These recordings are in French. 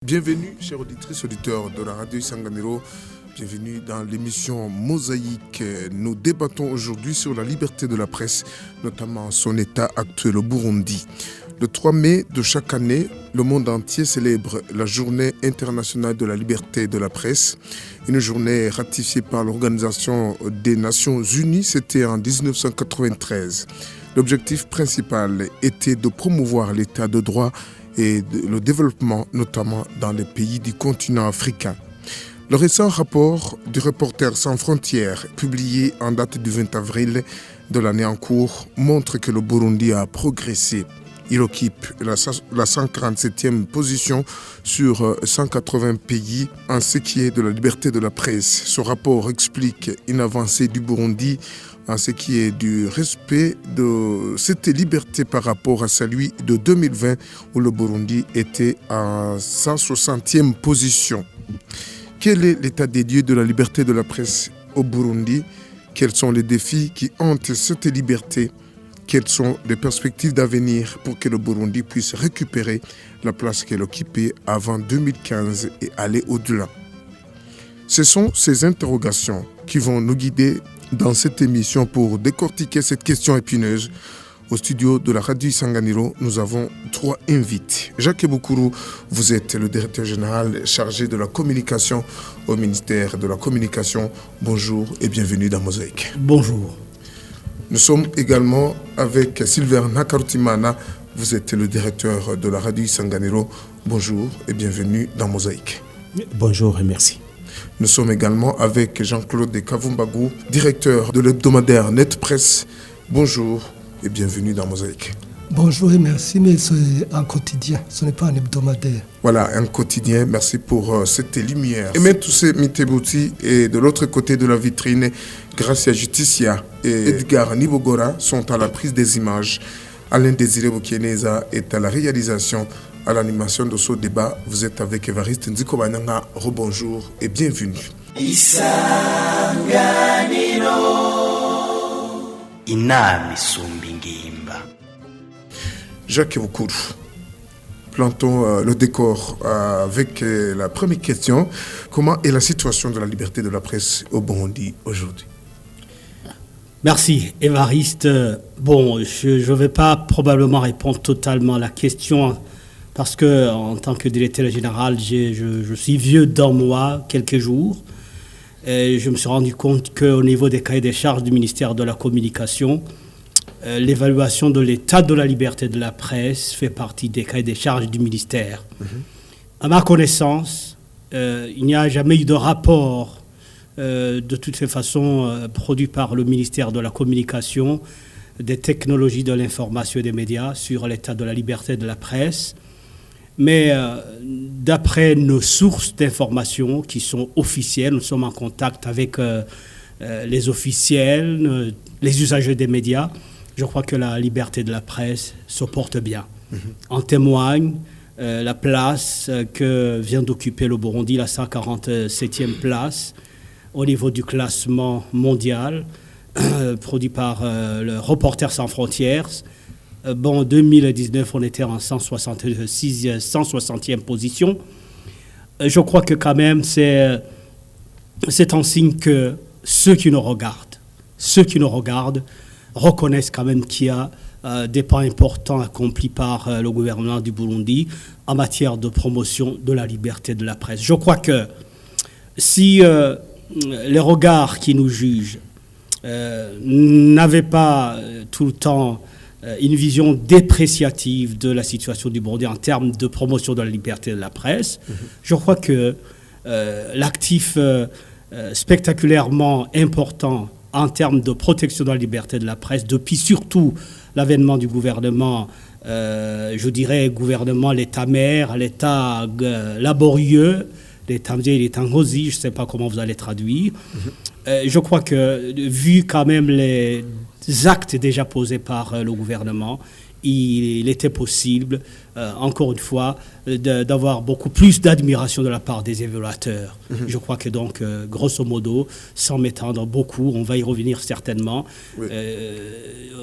Bienvenue, chers auditrices, auditeurs de la radio Isanganiro. Bienvenue dans l'émission Mosaïque. Nous débattons aujourd'hui sur la liberté de la presse, notamment son état actuel au Burundi. Le 3 mai de chaque année, le monde entier célèbre la Journée internationale de la liberté de la presse. Une journée ratifiée par l'Organisation des Nations Unies, c'était en 1993. L'objectif principal était de promouvoir l'état de droit et le développement, notamment dans les pays du continent africain. Le récent rapport du Reporters sans frontières, publié en date du 20 avril de l'année en cours, montre que le Burundi a progressé. Il occupe la 147e position sur 180 pays en ce qui est de la liberté de la presse. Ce rapport explique une avancée du Burundi en ce qui est du respect de cette liberté par rapport à celui de 2020 où le Burundi était en 160e position. Quel est l'état des lieux de la liberté de la presse au Burundi? Quels sont les défis qui hantent cette liberté? Quelles sont les perspectives d'avenir pour que le Burundi puisse récupérer la place qu'elle occupait avant 2015 et aller au-delà? Ce sont ces interrogations qui vont nous guider dans cette émission pour décortiquer cette question épineuse. Au studio de la radio Isanganiro, nous avons 3 invités. Jacques Boukourou, vous êtes le directeur général chargé de la communication au ministère de la Communication. Bonjour et bienvenue dans Mosaïque. Bonjour. Nous sommes également avec Sylvain Nakarutimana. Vous êtes le directeur de la radio Isanganiro. Bonjour et bienvenue dans Mosaïque. Bonjour et merci. Nous sommes également avec Jean-Claude Kavumbagou, directeur de l'hebdomadaire Net Presse. Bonjour et bienvenue dans Mosaïque. Bonjour et merci, mais c'est un quotidien, ce n'est pas un hebdomadaire. Voilà, un quotidien, merci pour cette lumière. Aimé Toussé Mitebouti et de l'autre côté de la vitrine, Gracia Justicia et Edgar Nibogora sont à la prise des images. Alain Désiré Boukieneza est à la réalisation. À l'animation de ce débat, vous êtes avec Évariste Nzikobananga. Rebonjour et bienvenue. Isanganiro Inami Sumbingimba. Jacques Boukourou, plantons le décor avec la première question. Comment est la situation de la liberté de la presse au Burundi aujourd'hui? Merci, Évariste. Bon, je ne vais pas probablement répondre totalement à la question parce que, en tant que directeur général, je suis vieux dans moi quelques jours. Et je me suis rendu compte qu'au niveau des cahiers des charges du ministère de la Communication, l'évaluation de l'état de la liberté de la presse fait partie des cahiers des charges du ministère. À ma connaissance, il n'y a jamais eu de rapport de toutes ces façons produit par le ministère de la Communication, des technologies de l'information et des médias sur l'état de la liberté de la presse. Mais d'après nos sources d'information qui sont officielles, nous sommes en contact avec les officiels, les usagers des médias. Je crois que la liberté de la presse se porte bien. En témoigne la place que vient d'occuper le Burundi, la 147e place au niveau du classement mondial produit par le Reporters sans frontières. En 2019, on était en 160e position. Je crois que quand même, c'est un signe que ceux qui nous regardent reconnaissent quand même qu'il y a des pas importants accomplis par le gouvernement du Burundi en matière de promotion de la liberté de la presse. Je crois que si les regards qui nous jugent n'avaient pas tout le temps une vision dépréciative de la situation du Burundi en termes de promotion de la liberté de la presse. Je crois que l'actif spectaculairement important en termes de protection de la liberté de la presse, depuis surtout l'avènement du gouvernement, je dirais gouvernement, l'État-mère, l'État laborieux, l'État ngozi, je ne sais pas comment vous allez traduire. Je crois que, vu quand même les actes déjà posés par le gouvernement, il était possible, encore une fois, d'avoir beaucoup plus d'admiration de la part des évaluateurs. Je crois que donc, grosso modo, sans m'étendre beaucoup, on va y revenir certainement, Oui.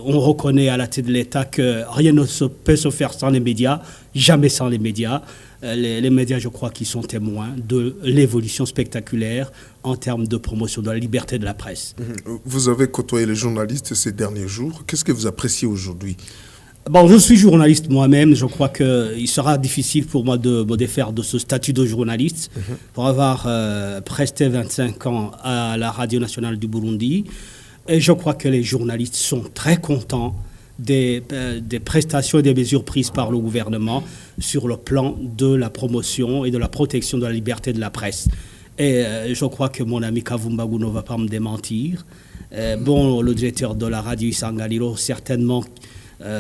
On reconnaît à la tête de l'État que rien ne peut se faire sans les médias, jamais sans les médias. Les médias, je crois, qui sont témoins de l'évolution spectaculaire en termes de promotion de la liberté de la presse. Vous avez côtoyé les journalistes ces derniers jours. Qu'est-ce que vous appréciez aujourd'hui? Bon, je suis journaliste moi-même. Je crois qu'il sera difficile pour moi de me défaire de ce statut de journaliste. Pour avoir presté 25 ans à la Radio nationale du Burundi. Et je crois que les journalistes sont très contents des prestations et des mesures prises par le gouvernement sur le plan de la promotion et de la protection de la liberté de la presse. Et je crois que mon ami Kavumbagu ne va pas me démentir. Le directeur de la radio Isanganiro, certainement,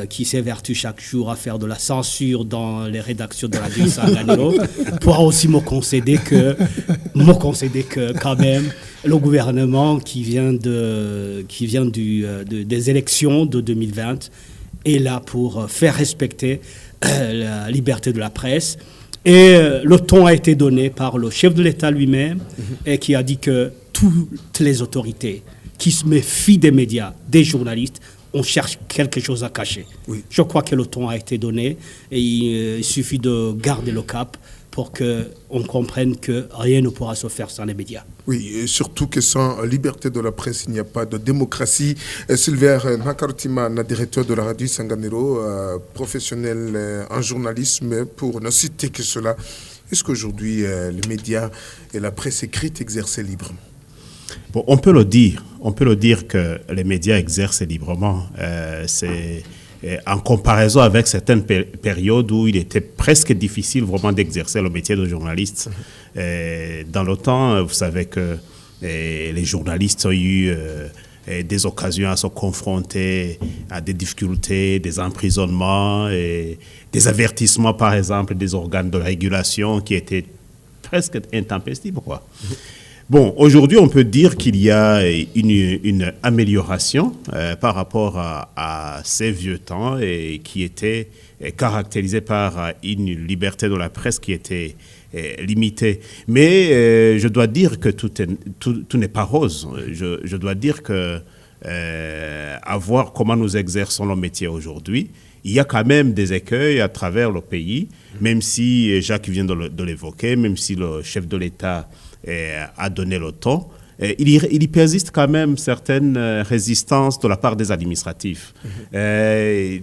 qui s'évertue chaque jour à faire de la censure dans les rédactions de la radio Isanganiro, pourra aussi me concéder que quand même, le gouvernement qui vient des élections de 2020 est là pour faire respecter la liberté de la presse. Et le ton a été donné par le chef de l'État lui-même, et qui a dit que toutes les autorités qui se méfient des médias, des journalistes, on cherche quelque chose à cacher. Oui. Je crois que le ton a été donné et il suffit de garder le cap pour qu'on comprenne que rien ne pourra se faire sans les médias. Oui, et surtout que sans liberté de la presse, il n'y a pas de démocratie. Sylvain Nakarutimana, directeur de la radio Isanganiro, professionnel en journalisme, pour ne citer que cela, est-ce qu'aujourd'hui les médias et la presse écrite exercent librement? Bon, on peut le dire que les médias exercent librement. C'est en comparaison avec certaines périodes où il était presque difficile vraiment d'exercer le métier de journaliste. Dans le temps, vous savez que les journalistes ont eu des occasions à se confronter à des difficultés, des emprisonnements, et des avertissements, par exemple, des organes de régulation qui étaient presque intempestifs, quoi. Bon, aujourd'hui, on peut dire qu'il y a une amélioration par rapport à ces vieux temps et qui était caractérisée par une liberté de la presse qui était limitée. Mais je dois dire que tout n'est pas rose. Je dois dire que à voir comment nous exerçons le métier aujourd'hui, il y a quand même des écueils à travers le pays, même si Jacques vient de l'évoquer, même si le chef de l'État a donné le ton, il persiste quand même certaines résistances de la part des administratifs. Je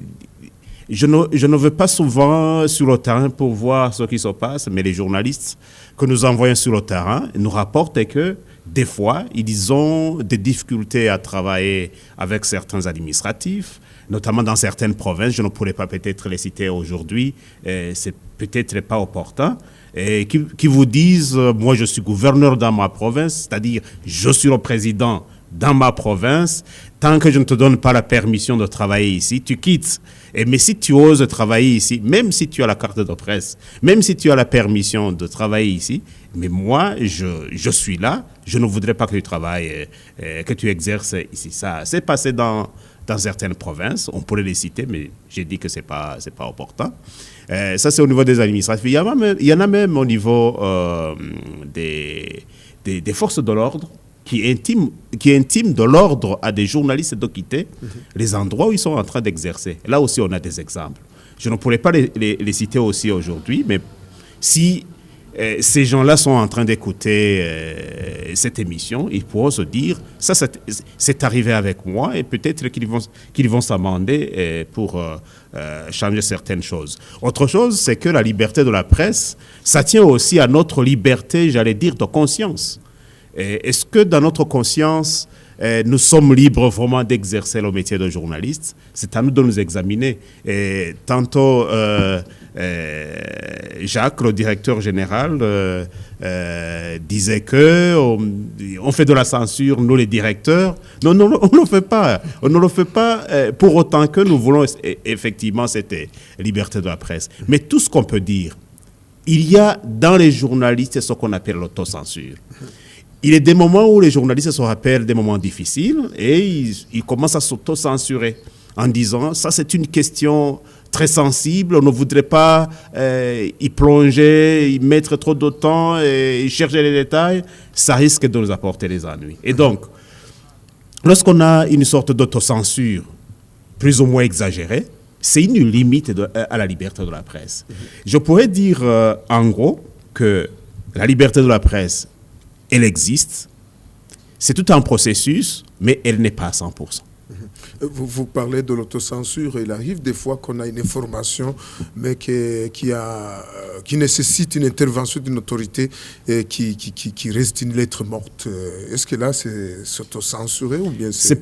ne vais pas souvent sur le terrain pour voir ce qui se passe, mais les journalistes que nous envoyons sur le terrain nous rapportent que des fois, ils ont des difficultés à travailler avec certains administratifs, notamment dans certaines provinces. Je ne pourrais pas peut-être les citer aujourd'hui, c'est peut-être pas opportun. Et qui vous disent, moi je suis gouverneur dans ma province, c'est-à-dire je suis le président dans ma province, tant que je ne te donne pas la permission de travailler ici, tu quittes. Mais si tu oses travailler ici, même si tu as la carte de presse, même si tu as la permission de travailler ici, mais moi je suis là, je ne voudrais pas que tu travailles, que tu exerces ici. Ça s'est passé dans certaines provinces, on pourrait les citer, mais j'ai dit que c'est pas opportun. Ça, c'est au niveau des administratifs. Il y en a même au niveau des forces de l'ordre qui intiment de l'ordre à des journalistes de quitter les endroits où ils sont en train d'exercer. Là aussi, on a des exemples. Je ne pourrais pas les citer aussi aujourd'hui, mais si ces gens-là sont en train d'écouter cette émission, ils pourront se dire, ça c'est arrivé avec moi, et peut-être qu'ils vont s'amender pour changer certaines choses. Autre chose, c'est que la liberté de la presse, ça tient aussi à notre liberté, j'allais dire, de conscience. Est-ce que dans notre conscience, nous sommes libres vraiment d'exercer le métier de journaliste? C'est à nous de nous examiner. Et tantôt, Jacques, le directeur général, disait qu'on fait de la censure, nous les directeurs. Non, on ne le fait pas. On ne le fait pas pour autant que nous voulons effectivement cette liberté de la presse. Mais tout ce qu'on peut dire, il y a dans les journalistes ce qu'on appelle l'autocensure. Il y a des moments où les journalistes se rappellent des moments difficiles et ils commencent à s'auto-censurer en disant ça c'est une question très sensible, on ne voudrait pas y plonger, y mettre trop de temps et chercher les détails, ça risque de nous apporter des ennuis. Et donc, lorsqu'on a une sorte d'autocensure plus ou moins exagérée, c'est une limite à la liberté de la presse. Je pourrais dire en gros que la liberté de la presse, elle existe, c'est tout un processus, mais elle n'est pas à 100%. Vous parlez de l'autocensure. Il arrive des fois qu'on a une information, mais qui nécessite une intervention d'une autorité et qui reste une lettre morte. Est-ce que là, c'est s'autocensurer ou bien c'est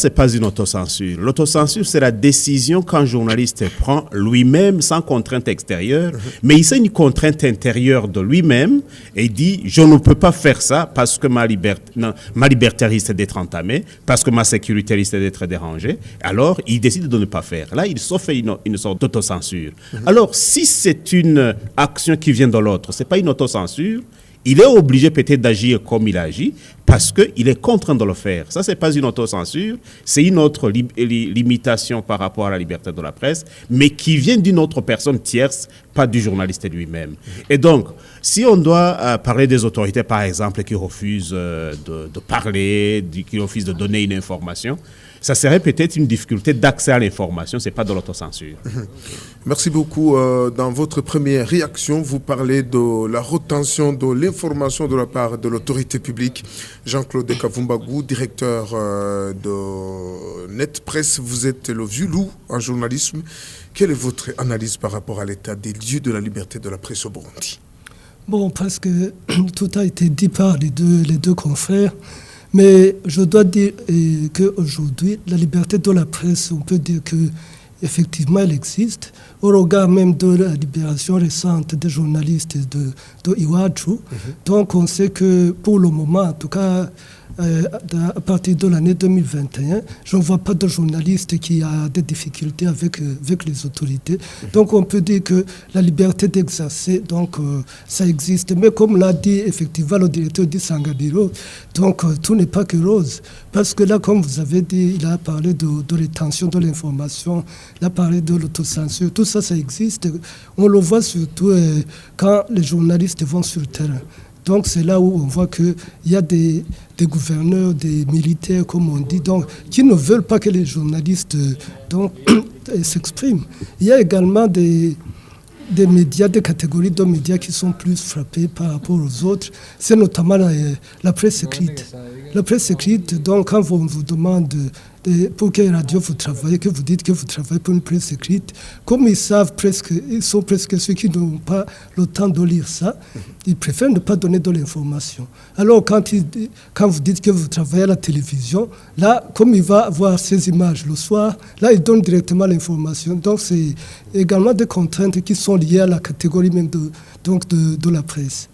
pas une autocensure. L'autocensure, c'est la décision qu'un journaliste prend lui-même sans contrainte extérieure, mais il a une contrainte intérieure de lui-même et il dit « je ne peux pas faire ça parce que ma liberté risque d'être entamée, parce que ma sécurité risque d'être dérangée ». Alors, il décide de ne pas faire. Là, il s'offre une sorte d'autocensure. Alors, si c'est une action qui vient de l'autre, ce n'est pas une autocensure, il est obligé peut-être d'agir comme il agit parce qu'il est contraint de le faire. Ça, ce n'est pas une autocensure, c'est une autre limitation par rapport à la liberté de la presse, mais qui vient d'une autre personne tierce, pas du journaliste lui-même. Et donc, si on doit parler des autorités, par exemple, qui refusent de parler, qui refusent de donner une information, ça serait peut-être une difficulté d'accès à l'information, ce n'est pas de l'autocensure. Merci beaucoup. Dans votre première réaction, vous parlez de la retention de l'information de la part de l'autorité publique. Jean-Claude Kavumbagou, directeur de Net Presse, vous êtes le vieux loup en journalisme. Quelle est votre analyse par rapport à l'état des lieux de la liberté de la presse au Burundi? Bon, parce que tout a été dit par les deux confrères. Mais je dois dire qu'aujourd'hui, la liberté de la presse, on peut dire qu'effectivement, elle existe. Au regard même de la libération récente des journalistes de Iwachu. Donc, on sait que pour le moment, en tout cas, à partir de l'année 2021, je ne vois pas de journaliste qui a des difficultés avec les autorités. Donc on peut dire que la liberté d'exercer, donc ça existe. Mais comme l'a dit effectivement le directeur du Sanganiro, donc tout n'est pas que rose. Parce que là, comme vous avez dit, il a parlé de rétention de l'information, il a parlé de l'autocensure, tout ça, ça existe. On le voit surtout quand les journalistes vont sur le terrain. Donc c'est là où on voit qu'il y a des gouverneurs, des militaires, comme on dit, donc, qui ne veulent pas que les journalistes s'expriment. Il y a également des médias, des catégories de médias qui sont plus frappés par rapport aux autres. C'est notamment la presse écrite. La presse écrite, donc quand on vous demande pour quelle radio vous travaillez, que vous dites que vous travaillez pour une presse écrite, comme ils sont presque ceux qui n'ont pas le temps de lire ça, ils préfèrent ne pas donner de l'information. Alors quand vous dites que vous travaillez à la télévision, là, comme il va voir ces images le soir, là, il donne directement l'information. Donc c'est également des contraintes qui sont liées à la catégorie même de la presse.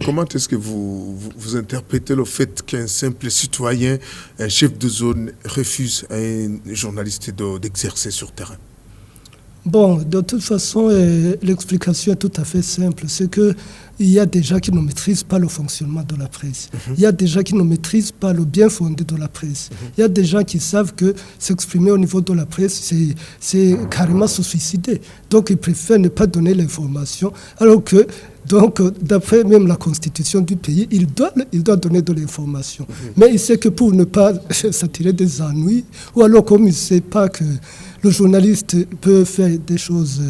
Comment est-ce que vous interprétez le fait qu'un simple citoyen, un chef de zone, refuse à un journaliste d'exercer sur terrain? Bon, de toute façon, l'explication est tout à fait simple. C'est qu'il y a des gens qui ne maîtrisent pas le fonctionnement de la presse. Il y a des gens qui ne maîtrisent pas le bien fondé de la presse. Il y a des gens qui savent que s'exprimer au niveau de la presse, c'est carrément se suicider. Donc, ils préfèrent ne pas donner l'information, alors que donc, d'après même la constitution du pays, il doit donner de l'information. Mais il sait que pour ne pas s'attirer des ennuis, ou alors comme il ne sait pas que le journaliste peut faire des choses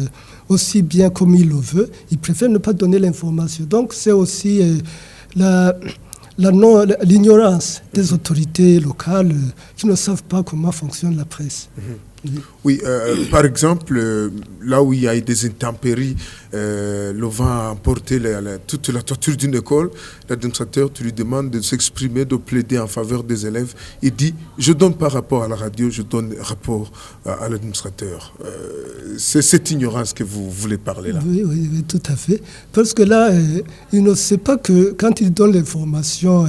aussi bien comme il le veut, il préfère ne pas donner l'information. Donc, c'est aussi l'ignorance des autorités locales qui ne savent pas comment fonctionne la presse. Oui, par exemple, là où il y a eu des intempéries, le vent a emporté toute la toiture d'une école, l'administrateur, tu lui demandes de s'exprimer, de plaider en faveur des élèves. Il dit, je donne pas rapport à la radio, je donne rapport à l'administrateur. C'est cette ignorance que vous voulez parler là. Oui, tout à fait. Parce que là, il ne sait pas que quand il donne l'information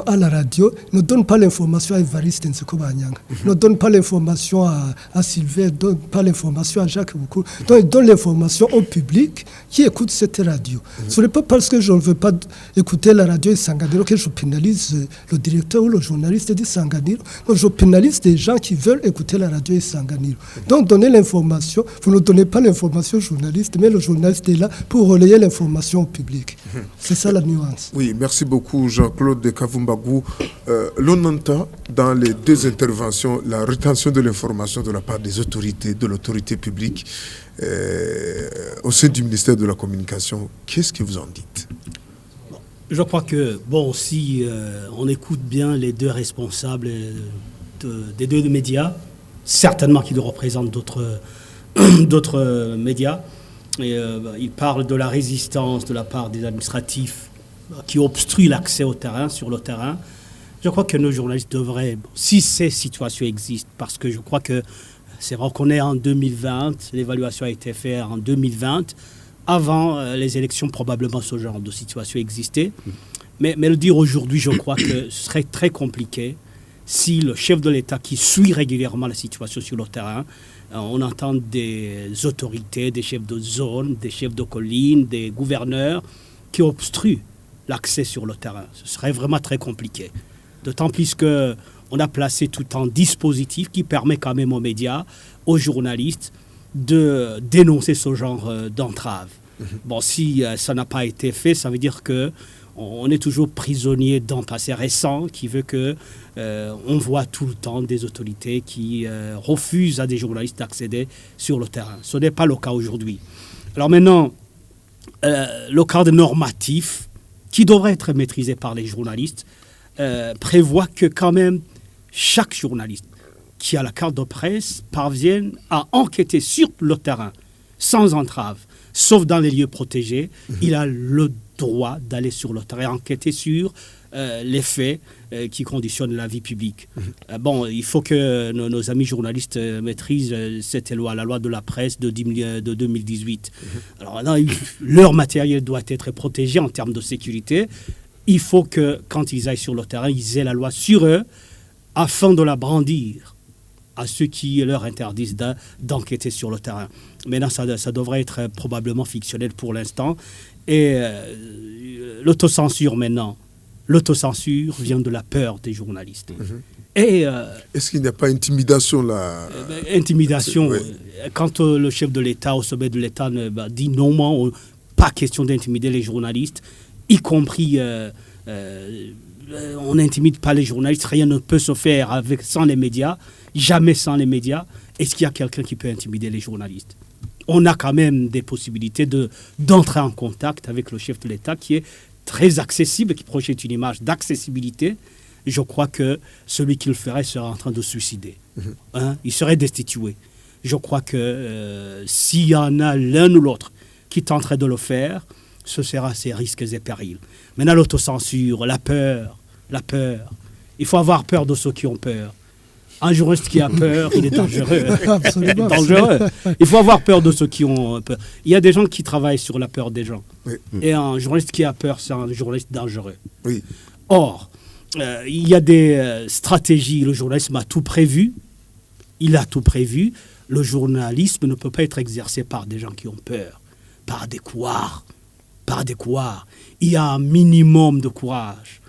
à la radio ne donne pas l'information à Evariste Nsekobanyanga, ne donne pas l'information à Sylvain, ne donne pas l'information à Jacques Boukou. Donc il donne l'information au public qui écoute cette radio. Ce n'est pas parce que je ne veux pas écouter la radio Isanganiro que je pénalise le directeur ou le journaliste d'Isanganiro. Non, je pénalise des gens qui veulent écouter la radio Isanganiro. Donc donnez l'information, vous ne donnez pas l'information au journaliste, mais le journaliste est là pour relayer l'information au public. C'est ça la nuance. Oui, merci beaucoup Jean-Claude de Kavumbagou. L'on entend dans les deux interventions la rétention de l'information de la part des autorités, de l'autorité publique au sein du ministère de la Communication. Qu'est-ce que vous en dites? Je crois que, si on écoute bien les deux responsables des deux médias, certainement qu'ils représentent d'autres médias, et ils parlent de la résistance de la part des administratifs qui obstruent l'accès au terrain, sur le terrain. Je crois que nos journalistes devraient, si ces situations existent, parce que je crois que c'est vrai qu'on est en 2020, l'évaluation a été faite en 2020, avant les élections, probablement ce genre de situation existait. Mais le dire aujourd'hui, je crois que ce serait très compliqué si le chef de l'État, qui suit régulièrement la situation sur le terrain, on entend des autorités, des chefs de zone, des chefs de colline, des gouverneurs qui obstruent l'accès sur le terrain. Ce serait vraiment très compliqué. D'autant plus qu'on a placé tout un dispositif qui permet quand même aux médias, aux journalistes, de dénoncer ce genre d'entrave. Si ça n'a pas été fait, ça veut dire qu'on est toujours prisonnier d'un passé récent qui veut qu'on voit tout le temps des autorités qui refusent à des journalistes d'accéder sur le terrain. Ce n'est pas le cas aujourd'hui. Alors maintenant, le cadre normatif, qui devrait être maîtrisé par les journalistes, prévoit que quand même chaque journaliste qui a la carte de presse parvienne à enquêter sur le terrain sans entrave, sauf dans les lieux protégés. Il a le droit d'aller sur le terrain, enquêter sur les faits qui conditionnent la vie publique. Il faut que nos amis journalistes maîtrisent cette loi, la loi de la presse de 2018. Alors là, leur matériel doit être protégé en termes de sécurité. Il faut que, quand ils aillent sur le terrain, ils aient la loi sur eux afin de la brandir à ceux qui leur interdisent d'enquêter sur le terrain. Maintenant, ça devrait être probablement fictionnel pour l'instant. Et l'autocensure maintenant, l'autocensure vient de la peur des journalistes. Et est-ce qu'il n'y a pas intimidation là? Intimidation, oui. Quand le chef de l'État, au sommet de l'État, dit non, pas question d'intimider les journalistes, y compris... on n'intimide pas les journalistes, rien ne peut se faire sans les médias, jamais sans les médias. Est-ce qu'il y a quelqu'un qui peut intimider les journalistes? On a quand même des possibilités d'entrer en contact avec le chef de l'État qui est très accessible, qui projette une image d'accessibilité. Je crois que celui qui le ferait serait en train de se suicider. Il serait destitué. Je crois que s'il y en a l'un ou l'autre qui tenterait de le faire, ce sera ses risques et périls. Maintenant, l'autocensure, la peur. Il faut avoir peur de ceux qui ont peur. Un journaliste qui a peur, il est dangereux. Absolument. Dangereux. Il faut avoir peur de ceux qui ont peur. Il y a des gens qui travaillent sur la peur des gens. Oui. Et un journaliste qui a peur, c'est un journaliste dangereux. Oui. Or, il y a des stratégies. Le journalisme a tout prévu. Il a tout prévu. Le journalisme ne peut pas être exercé par des gens qui ont peur, par des couards. Il y a un minimum de courage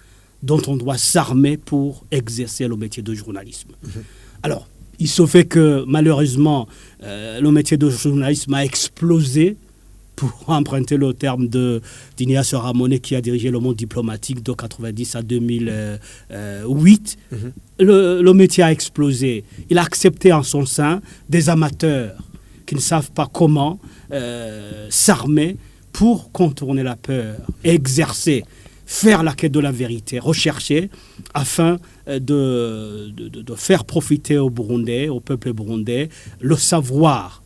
dont on doit s'armer pour exercer le métier de journalisme. Alors, il se fait que malheureusement, le métier de journalisme a explosé, pour emprunter le terme d'Ignace Ramonet qui a dirigé le monde diplomatique de 1990 à 2008. Le métier a explosé. Il a accepté en son sein des amateurs qui ne savent pas comment s'armer pour contourner la peur, exercer, faire la quête de la vérité, rechercher, afin de faire profiter aux Burundais, au peuple burundais, le savoir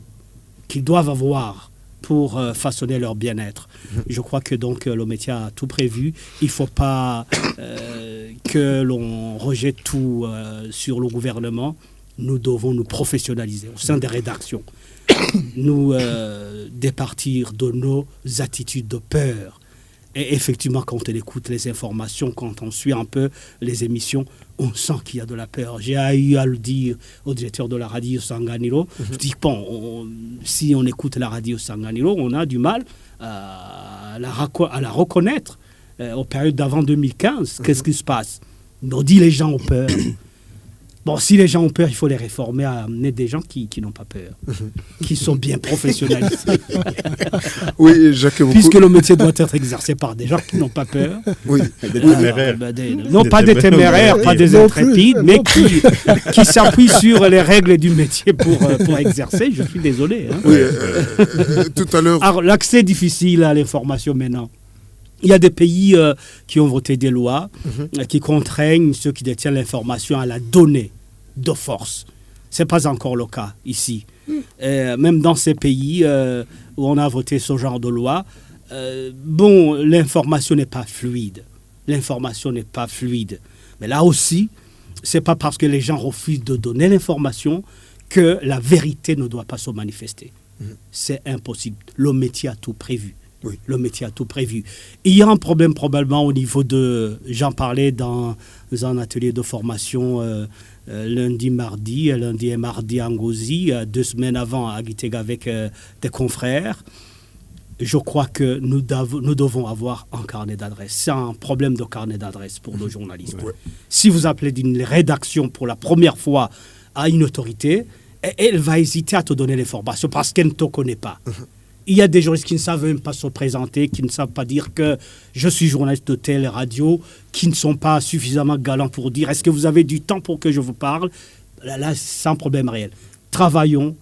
qu'ils doivent avoir pour façonner leur bien-être. Je crois que donc le métier a tout prévu. Il ne faut pas que l'on rejette tout sur le gouvernement. Nous devons nous professionnaliser au sein des rédactions. Nous départir de nos attitudes de peur Et effectivement, quand on écoute les informations, quand on suit un peu les émissions, on sent qu'il y a de la peur. J'ai eu à le dire au directeur de la radio Sanganiro. Je dis, bon, si on écoute la radio Sanganiro, on a du mal à la reconnaître. Aux périodes d'avant 2015, qu'est-ce qui se passe? On dit les gens ont peur. Bon, si les gens ont peur, il faut les réformer, amener des gens qui n'ont pas peur, qui sont bien professionnalisés. Oui, Jacques, puisque le métier doit être exercé par des gens qui n'ont pas peur. Oui. Des téméraires. Non, pas des téméraires, pas des intrépides, mais qui s'appuient sur les règles du métier pour exercer. Je suis désolé. Hein. Oui, tout à l'heure. Alors, l'accès difficile à l'information maintenant. Il y a des pays qui ont voté des lois qui contraignent ceux qui détiennent l'information à la donner de force. Ce n'est pas encore le cas ici. Même dans ces pays où on a voté ce genre de loi, l'information n'est pas fluide. L'information n'est pas fluide. Mais là aussi, ce n'est pas parce que les gens refusent de donner l'information que la vérité ne doit pas se manifester. C'est impossible. Le métier a tout prévu. Oui. Le métier a tout prévu. Il y a un problème probablement au niveau de... J'en parlais dans un atelier de formation lundi et mardi à Ngozi, 2 semaines avant à Gitega avec des confrères. Je crois que nous devons avoir un carnet d'adresses. C'est un problème de carnet d'adresses pour nos journalistes. Ouais. Si vous appelez d'une rédaction pour la première fois à une autorité, elle va hésiter à te donner l'information parce qu'elle ne te connaît pas. Il y a des journalistes qui ne savent même pas se présenter, qui ne savent pas dire que je suis journaliste de telle radio, qui ne sont pas suffisamment galants pour dire est-ce que vous avez du temps pour que je vous parle? Là, c'est un problème réel. Travaillons,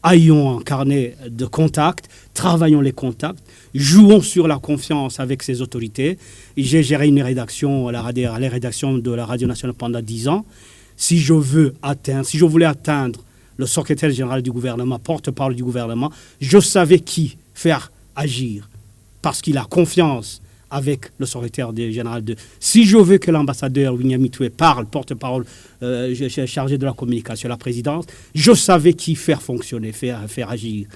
ayons un carnet de contacts, travaillons les contacts, jouons sur la confiance avec ces autorités. J'ai géré une rédaction, la rédaction de la Radio Nationale pendant 10 ans. Si je voulais atteindre le secrétaire général du gouvernement, porte-parole du gouvernement, je savais qui faire agir parce qu'il a confiance avec le secrétaire général de... Si je veux que l'ambassadeur William Toué parle, porte-parole chargé de la communication à la présidence, je savais qui faire fonctionner, faire agir.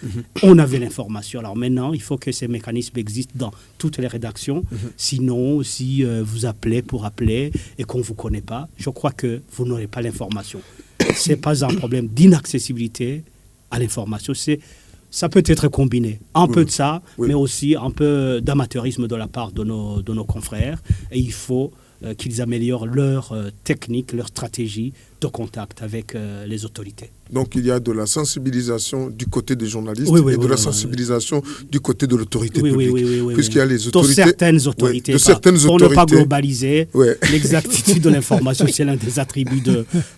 On avait l'information. Alors maintenant, il faut que ces mécanismes existent dans toutes les rédactions. Sinon, si vous appelez pour appeler et qu'on ne vous connaît pas, je crois que vous n'aurez pas l'information. Ce n'est pas un problème d'inaccessibilité à l'information. Ça peut être combiné. Un peu de ça, mais aussi un peu d'amateurisme de la part de nos confrères. Et il faut qu'ils améliorent leur technique, leur stratégie de contact avec les autorités. Donc il y a de la sensibilisation du côté des journalistes et de la sensibilisation du côté de l'autorité publique. Puisqu'il y a les autorités... De certaines autorités. Pour ne pas globaliser, l'exactitude de l'information, c'est l'un des attributs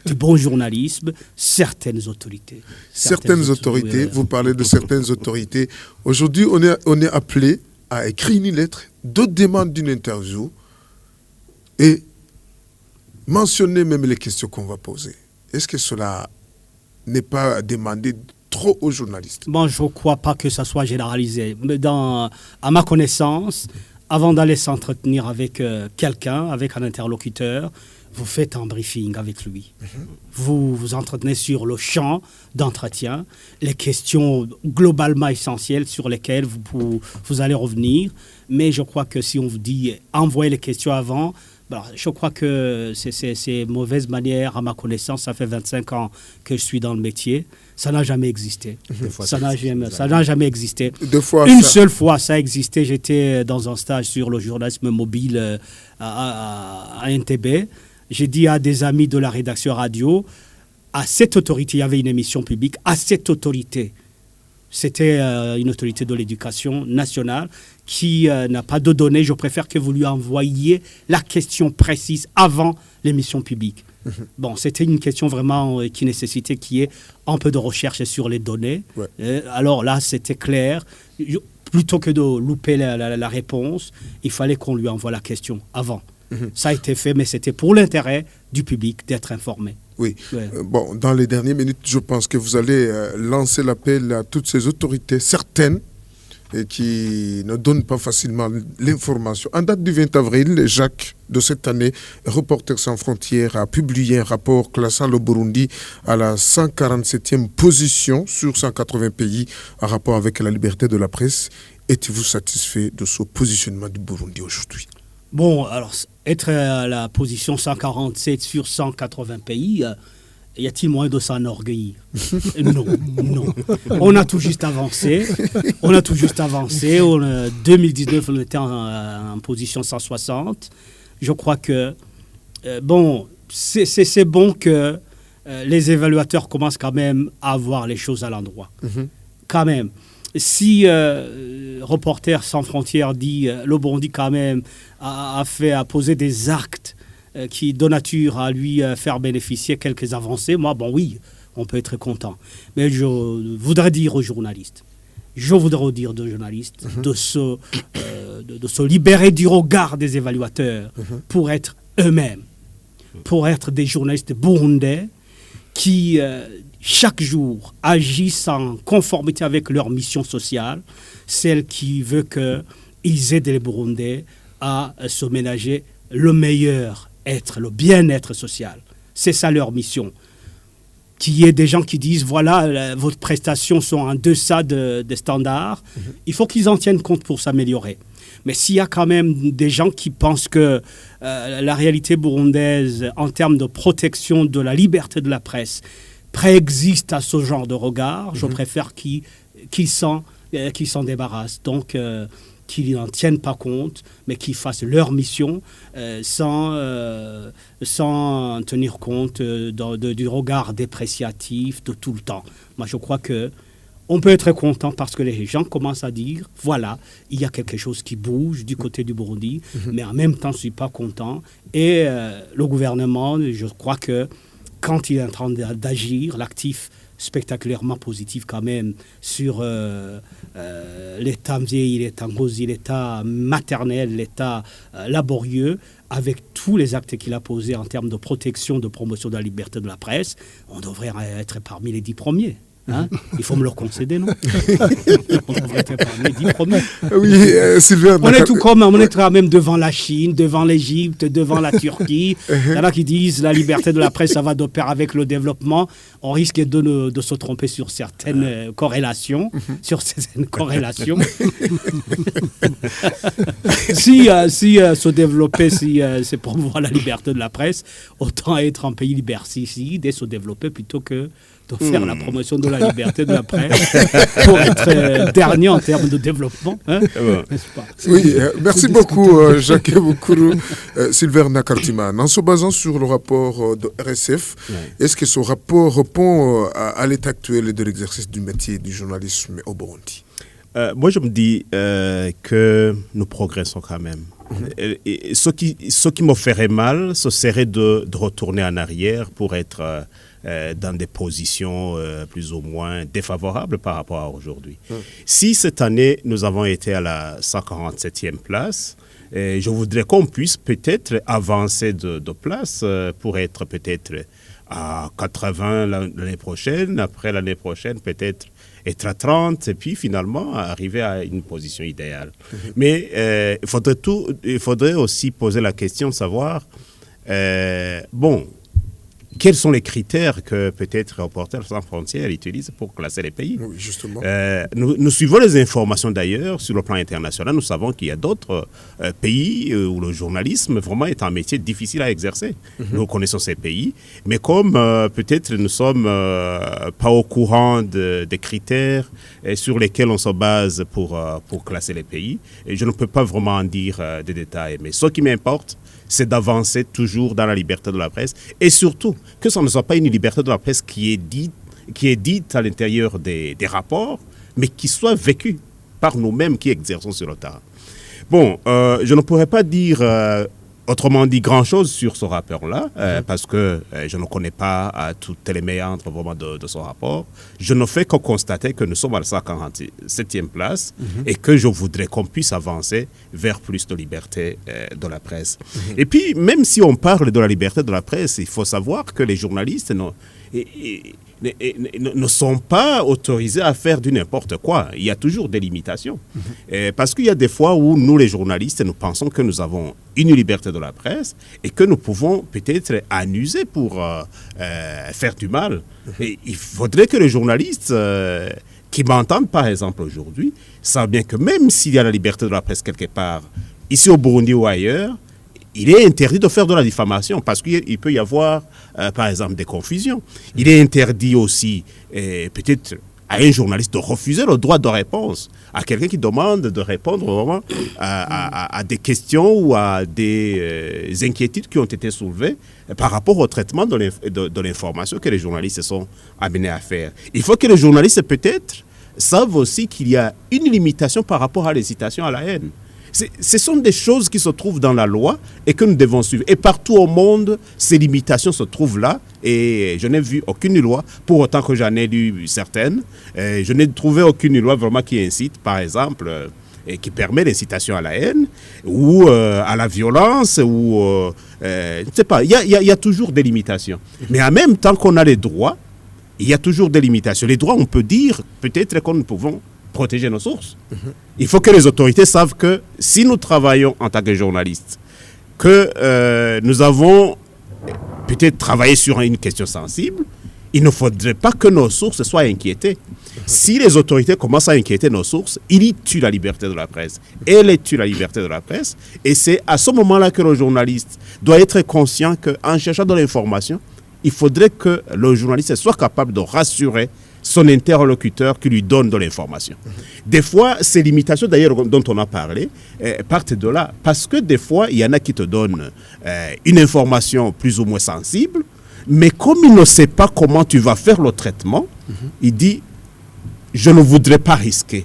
du bon journalisme. Certaines autorités. Certaines autorités, vous parlez de certaines autorités. Aujourd'hui, on est appelé à écrire une lettre de demande d'une interview et mentionner même les questions qu'on va poser. Est-ce que cela n'est pas demandé trop aux journalistes? Bon, je ne crois pas que ça soit généralisé. Mais à ma connaissance, avant d'aller s'entretenir avec quelqu'un, avec un interlocuteur, vous faites un briefing avec lui. Vous vous entretenez sur le champ d'entretien, les questions globalement essentielles sur lesquelles vous allez revenir. Mais je crois que si on vous dit envoyez les questions avant, alors, je crois que c'est mauvaise manière, à ma connaissance. Ça fait 25 ans que je suis dans le métier. Ça n'a jamais existé. Ça n'a jamais existé. Une seule fois, ça a existé. J'étais dans un stage sur le journalisme mobile à NTB. J'ai dit à des amis de la rédaction radio, à cette autorité, il y avait une émission publique, à cette autorité, c'était une autorité de l'éducation nationale qui n'a pas de données. Je préfère que vous lui envoyiez la question précise avant l'émission publique. Bon, c'était une question vraiment qui nécessitait qu'il y ait un peu de recherche sur les données. Alors là, c'était clair. Plutôt que de louper la réponse, il fallait qu'on lui envoie la question avant. Ça a été fait, mais c'était pour l'intérêt du public d'être informé. Oui. Bon, dans les dernières minutes, je pense que vous allez lancer l'appel à toutes ces autorités, certaines, et qui ne donnent pas facilement l'information. En date du 20 avril, Jacques, de cette année, Reporters sans frontières a publié un rapport classant le Burundi à la 147e position sur 180 pays en rapport avec la liberté de la presse êtes-vous satisfait de ce positionnement du Burundi aujourd'hui? Bon, alors, être à la position 147 sur 180 pays, y a-t-il moyen de s'enorgueillir? Non, non. On a tout juste avancé. En 2019, on était en position 160. Je crois que, c'est bon que les évaluateurs commencent quand même à voir les choses à l'endroit. Quand même. Si Reporters sans frontières dit le Burundi quand même a posé des actes qui de nature à lui faire bénéficier quelques avancées, moi, oui, on peut être content. Mais je voudrais dire aux journalistes, de se libérer du regard des évaluateurs pour être eux-mêmes, pour être des journalistes burundais qui, chaque jour, agissent en conformité avec leur mission sociale, celle qui veut qu'ils aident les Burundais à se ménager le meilleur être, le bien-être social. C'est ça leur mission. Qu'il y ait des gens qui disent, voilà, vos prestations sont en deçà des standards, il faut qu'ils en tiennent compte pour s'améliorer. Mais s'il y a quand même des gens qui pensent que la réalité burundaise, en termes de protection de la liberté de la presse, préexiste à ce genre de regard, je préfère qu'ils s'en débarrassent. Donc, qu'ils n'en tiennent pas compte, mais qu'ils fassent leur mission sans tenir compte du regard dépréciatif de tout le temps. Moi, je crois qu'on peut être content parce que les gens commencent à dire, voilà, il y a quelque chose qui bouge du côté du Burundi, mais en même temps, je ne suis pas content. Et le gouvernement, je crois que quand il est en train d'agir, l'actif spectaculairement positif quand même sur l'état l'état maternel, l'état laborieux, avec tous les actes qu'il a posés en termes de protection, de promotion de la liberté de la presse, on devrait être parmi les 10 premiers. Hein? Il faut me le concéder, non? On devrait être parmi les 10 premiers. Oui, Sylvain. On est tout comme, on est quand même devant la Chine, devant l'Égypte, devant la Turquie. Il y en a qui disent la liberté de la presse, ça va de pair avec le développement. On risque de se tromper sur certaines corrélations. Si se développer, si c'est pour voir la liberté de la presse, autant être un pays liberticide et se développer plutôt que de faire la promotion de la liberté de la presse pour être dernier en termes de développement. Hein, n'est-ce pas? Oui, merci beaucoup Jacques Boukourou, Sylvain Nakartiman. En se basant sur le rapport de RSF, est-ce que ce rapport répond à l'état actuel de l'exercice du métier du journalisme au Burundi? Moi, je me dis que nous progressons quand même. Et ce qui me ferait mal, ce serait de retourner en arrière pour être dans des positions plus ou moins défavorables par rapport à aujourd'hui. Si cette année, nous avons été à la 147e place, je voudrais qu'on puisse peut-être avancer de place pour être peut-être à 80 l'année prochaine, après l'année prochaine peut-être être à 30 et puis finalement arriver à une position idéale. Mais il faudrait aussi poser la question de savoir, quels sont les critères que peut-être Reporters sans frontières utilise pour classer les pays? Oui, justement. Nous suivons les informations d'ailleurs sur le plan international. Nous savons qu'il y a d'autres pays où le journalisme vraiment est un métier difficile à exercer. Nous connaissons ces pays, mais comme peut-être nous ne sommes pas au courant des critères sur lesquels on se base pour classer les pays, et je ne peux pas vraiment en dire des détails. Mais ce qui m'importe, c'est d'avancer toujours dans la liberté de la presse et surtout que ce ne soit pas une liberté de la presse qui est dite à l'intérieur des rapports, mais qui soit vécue par nous-mêmes qui exerçons sur le terrain. Bon, je ne pourrais pas dire autrement dit grand-chose sur ce rapport-là, parce que je ne connais pas toutes les méandres vraiment de ce rapport. Je ne fais que constater que nous sommes à la 147e place et que je voudrais qu'on puisse avancer vers plus de liberté de la presse. Et puis, même si on parle de la liberté de la presse, il faut savoir que les journalistes ne sont pas autorisés à faire du n'importe quoi. Il y a toujours des limitations. Parce qu'il y a des fois où nous, les journalistes, nous pensons que nous avons une liberté de la presse et que nous pouvons peut-être en user pour faire du mal. Et il faudrait que les journalistes qui m'entendent par exemple aujourd'hui savent bien que même s'il y a la liberté de la presse quelque part, ici au Burundi ou ailleurs, il est interdit de faire de la diffamation parce qu'il peut y avoir, par exemple, des confusions. Il est interdit aussi, peut-être, à un journaliste de refuser le droit de réponse à quelqu'un qui demande de répondre vraiment à des questions ou à des inquiétudes qui ont été soulevées par rapport au traitement de l'information que les journalistes se sont amenés à faire. Il faut que les journalistes, peut-être, savent aussi qu'il y a une limitation par rapport à l'incitation à la haine. Ce sont des choses qui se trouvent dans la loi et que nous devons suivre. Et partout au monde, ces limitations se trouvent là. Et je n'ai vu aucune loi, pour autant que j'en ai lu certaines. Je n'ai trouvé aucune loi vraiment qui incite, par exemple, et qui permet l'incitation à la haine ou à la violence. Ou, je ne sais pas, il y a toujours des limitations. Mais en même temps qu'on a les droits, il y a toujours des limitations. Les droits, on peut dire peut-être que nous pouvons protéger nos sources. Il faut que les autorités savent que si nous travaillons en tant que journalistes, que nous avons peut-être travaillé sur une question sensible, il ne faudrait pas que nos sources soient inquiétées. Si les autorités commencent à inquiéter nos sources, ils tuent la liberté de la presse. Elles tuent la liberté de la presse. Et c'est à ce moment-là que le journaliste doit être conscient qu'en cherchant de l'information, il faudrait que le journaliste soit capable de rassurer son interlocuteur qui lui donne de l'information. Des fois, ces limitations, d'ailleurs, dont on a parlé, partent de là. Parce que des fois, il y en a qui te donnent une information plus ou moins sensible, mais comme il ne sait pas comment tu vas faire le traitement, il dit « je ne voudrais pas risquer ».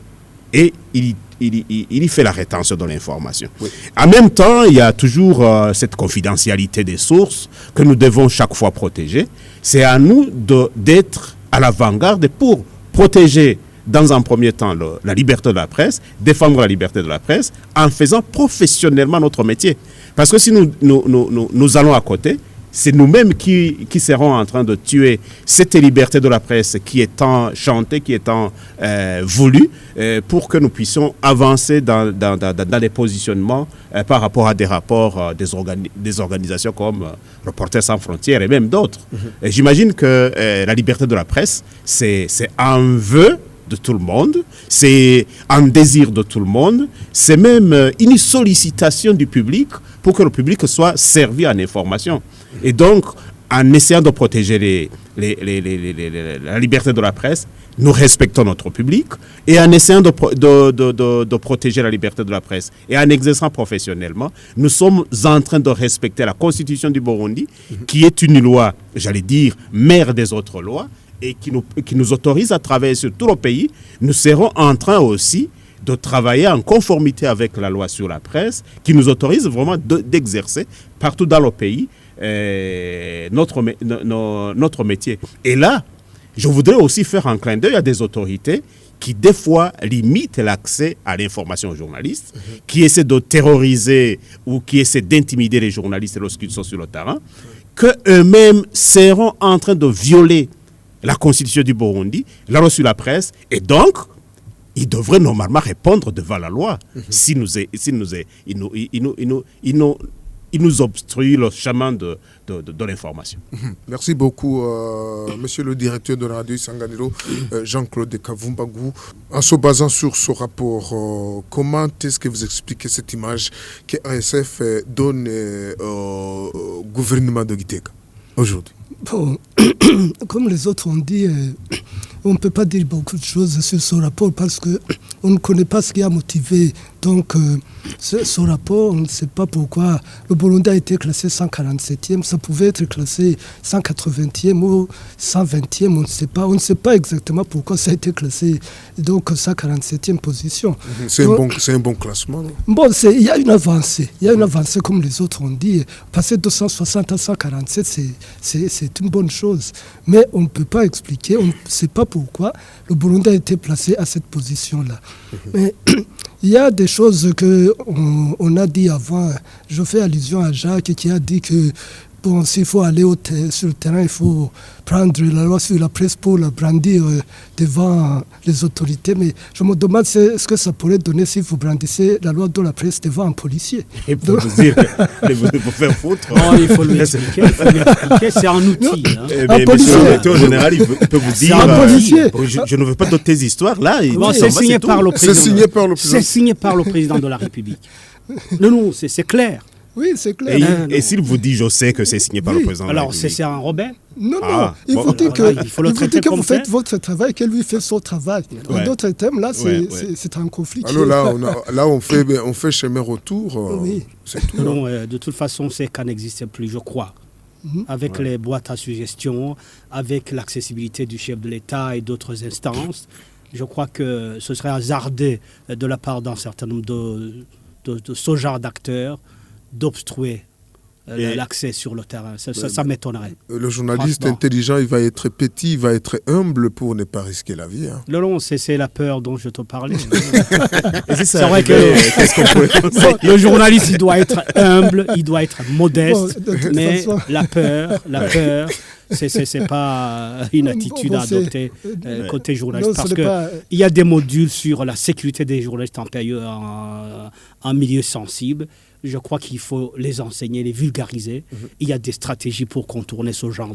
Et il y fait la rétention de l'information. Oui. En même temps, il y a toujours cette confidentialité des sources que nous devons chaque fois protéger. C'est à nous d'être à l'avant-garde pour protéger dans un premier temps la liberté de la presse, défendre la liberté de la presse en faisant professionnellement notre métier. Parce que si nous allons à côté, c'est nous-mêmes qui serons en train de tuer cette liberté de la presse qui est tant chantée, qui est tant voulue, pour que nous puissions avancer dans des positionnements par rapport à des rapports des organisations comme Reporters sans frontières et même d'autres. Et j'imagine que la liberté de la presse, c'est un vœu de tout le monde, c'est un désir de tout le monde, c'est même une sollicitation du public pour que le public soit servi en information. Et donc, en essayant de protéger la liberté de la presse, nous respectons notre public, et en essayant de protéger la liberté de la presse et en exerçant professionnellement, nous sommes en train de respecter la Constitution du Burundi, qui est une loi, j'allais dire, mère des autres lois, et qui nous autorise à travailler sur tout le pays. Nous serons en train aussi de travailler en conformité avec la loi sur la presse, qui nous autorise vraiment d'exercer partout dans le pays notre métier. Et là, je voudrais aussi faire un clin d'œil à des autorités qui, des fois, limitent l'accès à l'information aux journalistes, qui essaient de terroriser ou qui essaient d'intimider les journalistes lorsqu'ils sont sur le terrain, qu'eux-mêmes seront en train de violer la Constitution du Burundi, la loi sur la presse, et donc, ils devraient normalement répondre devant la loi s'ils nous obstruent le chemin de l'information. Merci beaucoup, monsieur le directeur de la radio Isanganiro, Jean-Claude Kavumbagou. En se basant sur ce rapport, comment est-ce que vous expliquez cette image que ASF donne au gouvernement de Gitega aujourd'hui? Bon, comme les autres ont dit, on ne peut pas dire beaucoup de choses sur ce rapport parce qu'on ne connaît pas ce qui a motivé. Donc, ce rapport, on ne sait pas pourquoi le Burundi a été classé 147e. Ça pouvait être classé 180e ou 120e, on ne sait pas. On ne sait pas exactement pourquoi ça a été classé donc 147e position. C'est un bon classement, non? Bon, il y a une avancée. Il y a une avancée, comme les autres ont dit. Passer de 160 à 147, c'est une bonne chose. Mais on ne peut pas expliquer, on ne sait pas pourquoi le Burundi a été placé à cette position-là. Mais il y a des choses qu'on a dit avant. Je fais allusion à Jacques qui a dit que bon, s'il faut aller sur le terrain, il faut prendre la loi sur la presse pour la brandir devant les autorités. Mais je me demande ce que ça pourrait donner si vous brandissez la loi de la presse devant un policier. Et pour vous dire, pour faire foutre. Non, il faut lui expliquer, c'est un outil. Hein. Mais monsieur le directeur général, il peut vous dire. un policier. Je ne veux pas d'autres histoires là. Bon, c'est signé par le président. C'est signé par le président de la République. Non, c'est clair. Oui, c'est clair. Et s'il vous dit, je sais que c'est signé par le président de la Alors, République. c'est un rebelle. Non, Ah, il bon, faut dire que, voilà, il faut le traiter que comme vous faites tel. votre travail, que lui fait son travail. Ouais. En d'autres termes, là, Ouais. c'est un conflit. Alors là, on fait chemin retour. Oui. C'est tout. Non, de toute façon, c'est qu'à n'existe plus, je crois. Avec les boîtes à suggestions, avec l'accessibilité du chef de l'État et d'autres instances, je crois que ce serait hasardé de la part d'un certain nombre de ce genre d'acteurs d'obstruer l'accès sur le terrain. Ça m'étonnerait. Le journaliste Franchement. intelligent, il va être petit, il va être humble pour ne pas risquer la vie. Hein. Non, c'est la peur dont je te parlais. Et si ça C'est vrai arrivait, qu'est-ce qu'on pourrait penser? Le journaliste, il doit être humble, il doit être modeste, Bon, de toute mais façon. la peur, c'est pas une attitude à adopter côté journaliste, Non, ce parce n'est que pas- il y a des modules sur la sécurité des journalistes en milieu sensible. Je crois qu'il faut les enseigner, les vulgariser. Il y a des stratégies pour contourner ce genre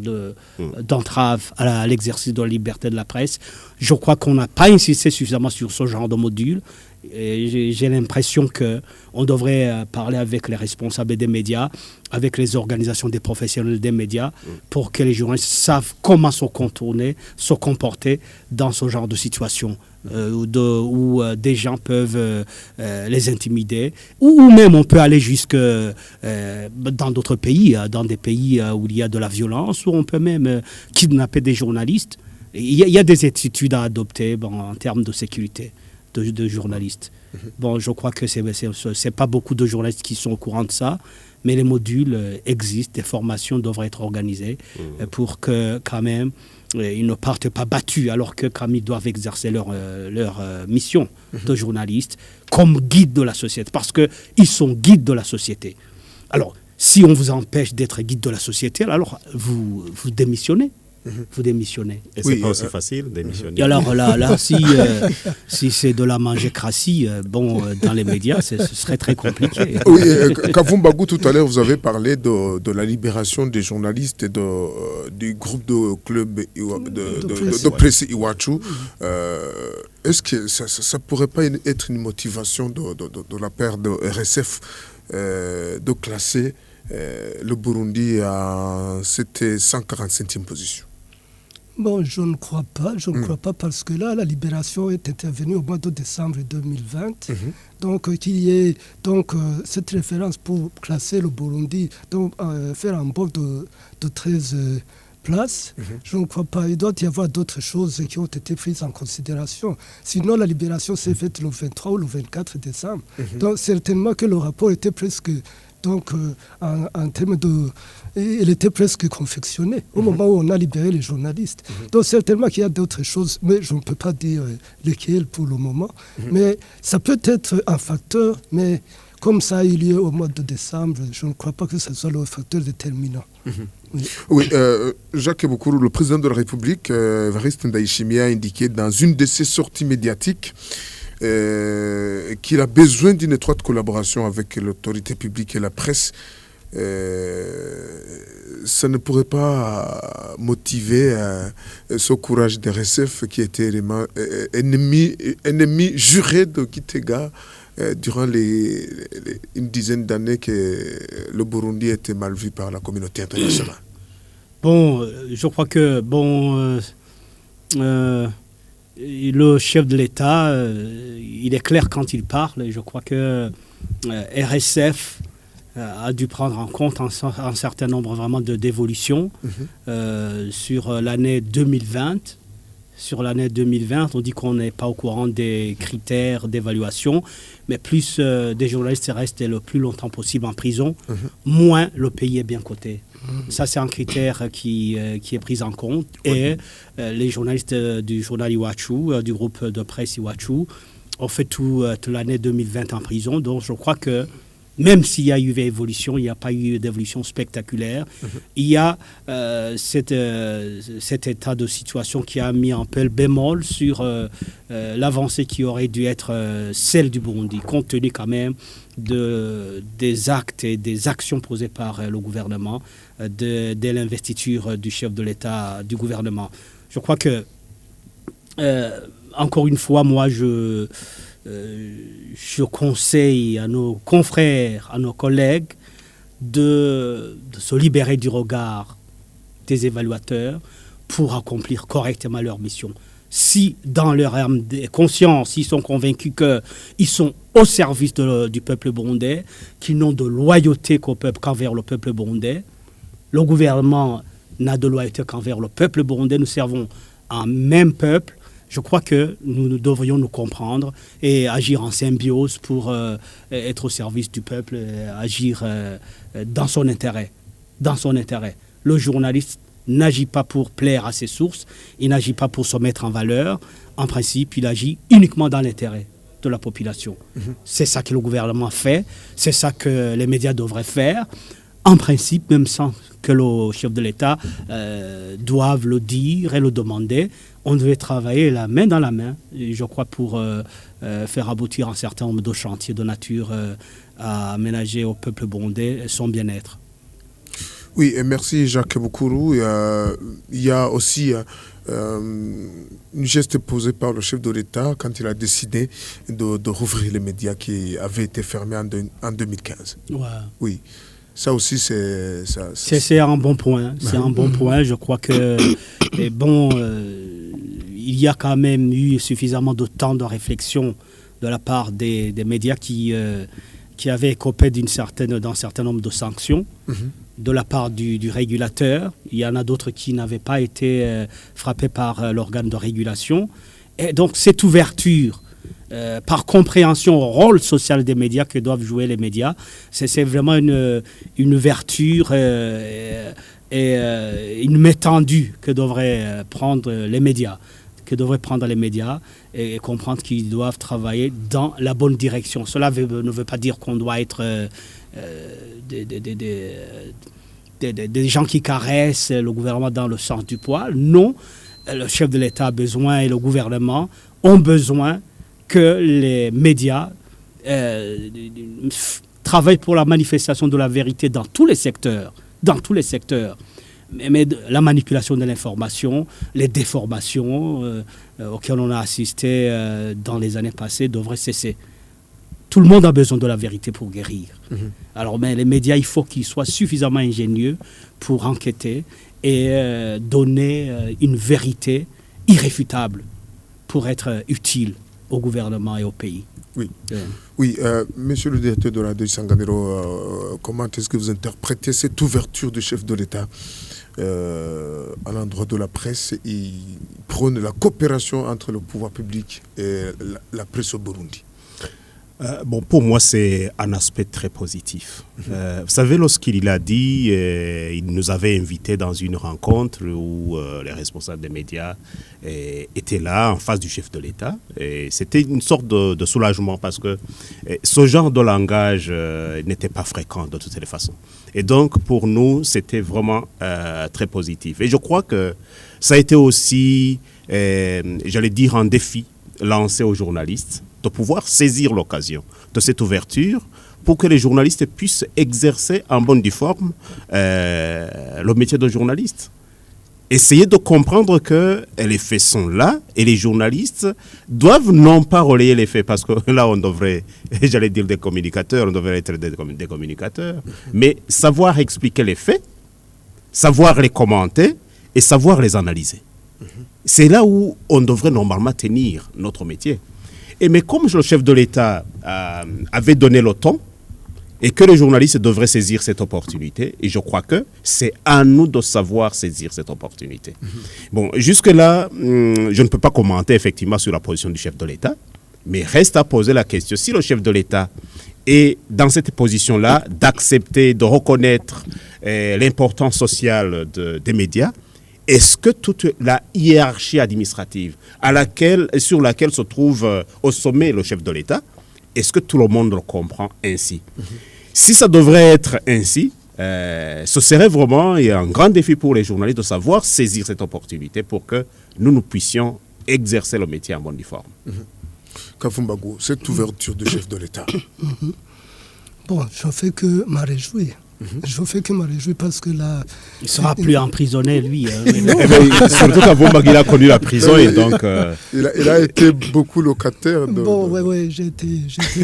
d'entrave à l'exercice de la liberté de la presse. Je crois qu'on n'a pas insisté suffisamment sur ce genre de module. Et j'ai l'impression qu'on devrait parler avec les responsables des médias, avec les organisations des professionnels des médias, pour que les journalistes savent comment se contourner, se comporter dans ce genre de situation. Où des gens peuvent les intimider, ou même on peut aller jusque dans d'autres pays, dans des pays où il y a de la violence, où on peut même kidnapper des journalistes. Il y a des attitudes à adopter en termes de sécurité de journalistes. Bon, je crois que c'est pas beaucoup de journalistes qui sont au courant de ça, mais les modules existent, des formations devraient être organisées pour que quand même ils ne partent pas battus, alors que quand ils doivent exercer leur mission de journaliste comme guide de la société, parce qu'ils sont guides de la société. Alors, si on vous empêche d'être guide de la société, alors vous démissionnez. Vous démissionnez. Et c'est pas aussi facile d'émissionner. Et alors là si c'est de la mangécratie, dans les médias, ce serait très compliqué. Oui, Kavoum Bagou, tout à l'heure, vous avez parlé de la libération des journalistes et du groupe de club de presse Iwachu. Est-ce que ça pourrait pas être une motivation de la part de RSF de classer le Burundi à cette 145e position? Bon, je ne crois pas. Je ne crois pas parce que là, la libération est intervenue au mois de décembre 2020. Donc, qu'il y ait cette référence pour classer le Burundi, donc faire un bond de 13 places, je ne crois pas. Il doit y avoir d'autres choses qui ont été prises en considération. Sinon, la libération s'est faite le 23 ou le 24 décembre. Donc, certainement que le rapport était presque... Donc, en termes il était presque confectionné au moment où on a libéré les journalistes. Donc, certainement qu'il y a d'autres choses, mais je ne peux pas dire lesquelles pour le moment. Mais ça peut être un facteur, mais comme ça a eu lieu au mois de décembre, je ne crois pas que ce soit le facteur déterminant. Oui, Jacques Boukourou, le président de la République, Evariste Ndayishimiye, a indiqué dans une de ses sorties médiatiques qu'il a besoin d'une étroite collaboration avec l'autorité publique et la presse. Ça ne pourrait pas motiver ce courage des RSF qui était ennemi juré de Gitega durant une dizaine d'années que le Burundi était mal vu par la communauté internationale. Bon, je crois que le chef de l'État, il est clair quand il parle. Et je crois que RSF a dû prendre en compte un certain nombre vraiment d'évolutions sur l'année 2020. Sur l'année 2020, on dit qu'on n'est pas au courant des critères d'évaluation, mais plus des journalistes restent le plus longtemps possible en prison, moins le pays est bien coté. Ça, c'est un critère qui est pris en compte. Et les journalistes du journal Iwachu, du groupe de presse Iwachu, ont fait toute l'année 2020 en prison. Donc, je crois que même s'il y a eu évolution, il n'y a pas eu d'évolution spectaculaire. Il y a cet état de situation qui a mis un peu le bémol sur l'avancée qui aurait dû être celle du Burundi, compte tenu quand même des actes et des actions posées par le gouvernement dès l'investiture du chef de l'État, du gouvernement. Je crois que, encore une fois, moi, je conseille à nos confrères, à nos collègues de se libérer du regard des évaluateurs pour accomplir correctement leur mission. Si dans leur âme de conscience, ils sont convaincus qu'ils sont au service du peuple burundais, qu'ils n'ont de loyauté qu'envers le peuple burundais, le gouvernement n'a de loyauté qu'envers le peuple burundais, nous servons un même peuple. Je crois que nous devrions nous comprendre et agir en symbiose pour être au service du peuple, agir dans son intérêt. Dans son intérêt. Le journaliste n'agit pas pour plaire à ses sources, il n'agit pas pour se mettre en valeur. En principe, il agit uniquement dans l'intérêt de la population. C'est ça que le gouvernement fait, c'est ça que les médias devraient faire. En principe, même sans que le chef de l'État doive le dire et le demander, on devait travailler la main dans la main, je crois, pour faire aboutir un certain nombre de chantiers de nature à aménager au peuple burundais son bien-être. Oui, et merci Jacques Boukourou. Il y a aussi une geste posée par le chef de l'État quand il a décidé de rouvrir les médias qui avaient été fermés en 2015. Ouais. Oui. Ça aussi, c'est un bon point. C'est un bon point. Je crois que il y a quand même eu suffisamment de temps de réflexion de la part des médias qui avaient écopé d'un certain nombre de sanctions de la part du régulateur. Il y en a d'autres qui n'avaient pas été frappés par l'organe de régulation. Et donc, cette ouverture, par compréhension au rôle social des médias que doivent jouer les médias, c'est vraiment une ouverture et une étendue que devraient prendre les médias. Et comprendre qu'ils doivent travailler dans la bonne direction. Cela ne veut pas dire qu'on doit être des gens qui caressent le gouvernement dans le sens du poil. Non, le chef de l'État a besoin et le gouvernement ont besoin que les médias travaillent pour la manifestation de la vérité dans tous les secteurs. Mais la manipulation de l'information, les déformations auxquelles on a assisté dans les années passées devraient cesser. Tout le monde a besoin de la vérité pour guérir. Alors, mais les médias, il faut qu'ils soient suffisamment ingénieux pour enquêter et donner une vérité irréfutable pour être utile au gouvernement et au pays. Oui, monsieur le directeur de la Sanganiro, comment est-ce que vous interprétez cette ouverture du chef de l'État à l'endroit de la presse et prône la coopération entre le pouvoir public et la presse au Burundi? Pour moi, c'est un aspect très positif. Vous savez, lorsqu'il a dit, il nous avait invités dans une rencontre où les responsables des médias étaient là, en face du chef de l'État. Et c'était une sorte de soulagement parce que ce genre de langage n'était pas fréquent de toutes les façons. Et donc, pour nous, c'était vraiment très positif. Et je crois que ça a été aussi, j'allais dire, un défi lancé aux journalistes de pouvoir saisir l'occasion de cette ouverture pour que les journalistes puissent exercer en bonne due forme le métier de journaliste. Essayer de comprendre que les faits sont là et les journalistes doivent non pas relayer les faits, parce que là on devrait, j'allais dire des communicateurs, on devrait être des communicateurs, mais savoir expliquer les faits, savoir les commenter et savoir les analyser. C'est là où on devrait normalement tenir notre métier. Mais comme le chef de l'État avait donné le ton et que les journalistes devraient saisir cette opportunité, et je crois que c'est à nous de savoir saisir cette opportunité. Bon, jusque-là, je ne peux pas commenter effectivement sur la position du chef de l'État, mais reste à poser la question, si le chef de l'État est dans cette position-là, d'accepter, de reconnaître l'importance sociale des médias, est-ce que toute la hiérarchie administrative sur laquelle se trouve au sommet le chef de l'État, est-ce que tout le monde le comprend ainsi? Si ça devrait être ainsi, ce serait vraiment un grand défi pour les journalistes de savoir saisir cette opportunité pour que nous puissions exercer le métier en bonne forme. Kavumbago, cette ouverture de chef de l'État. Bon, je ne fais que me réjouir. Je ne fais que me réjouir parce que là... Il ne sera plus emprisonné, lui. Surtout qu'Avumbago, il a connu la prison et donc... Il a été beaucoup locataire. Oui, j'ai été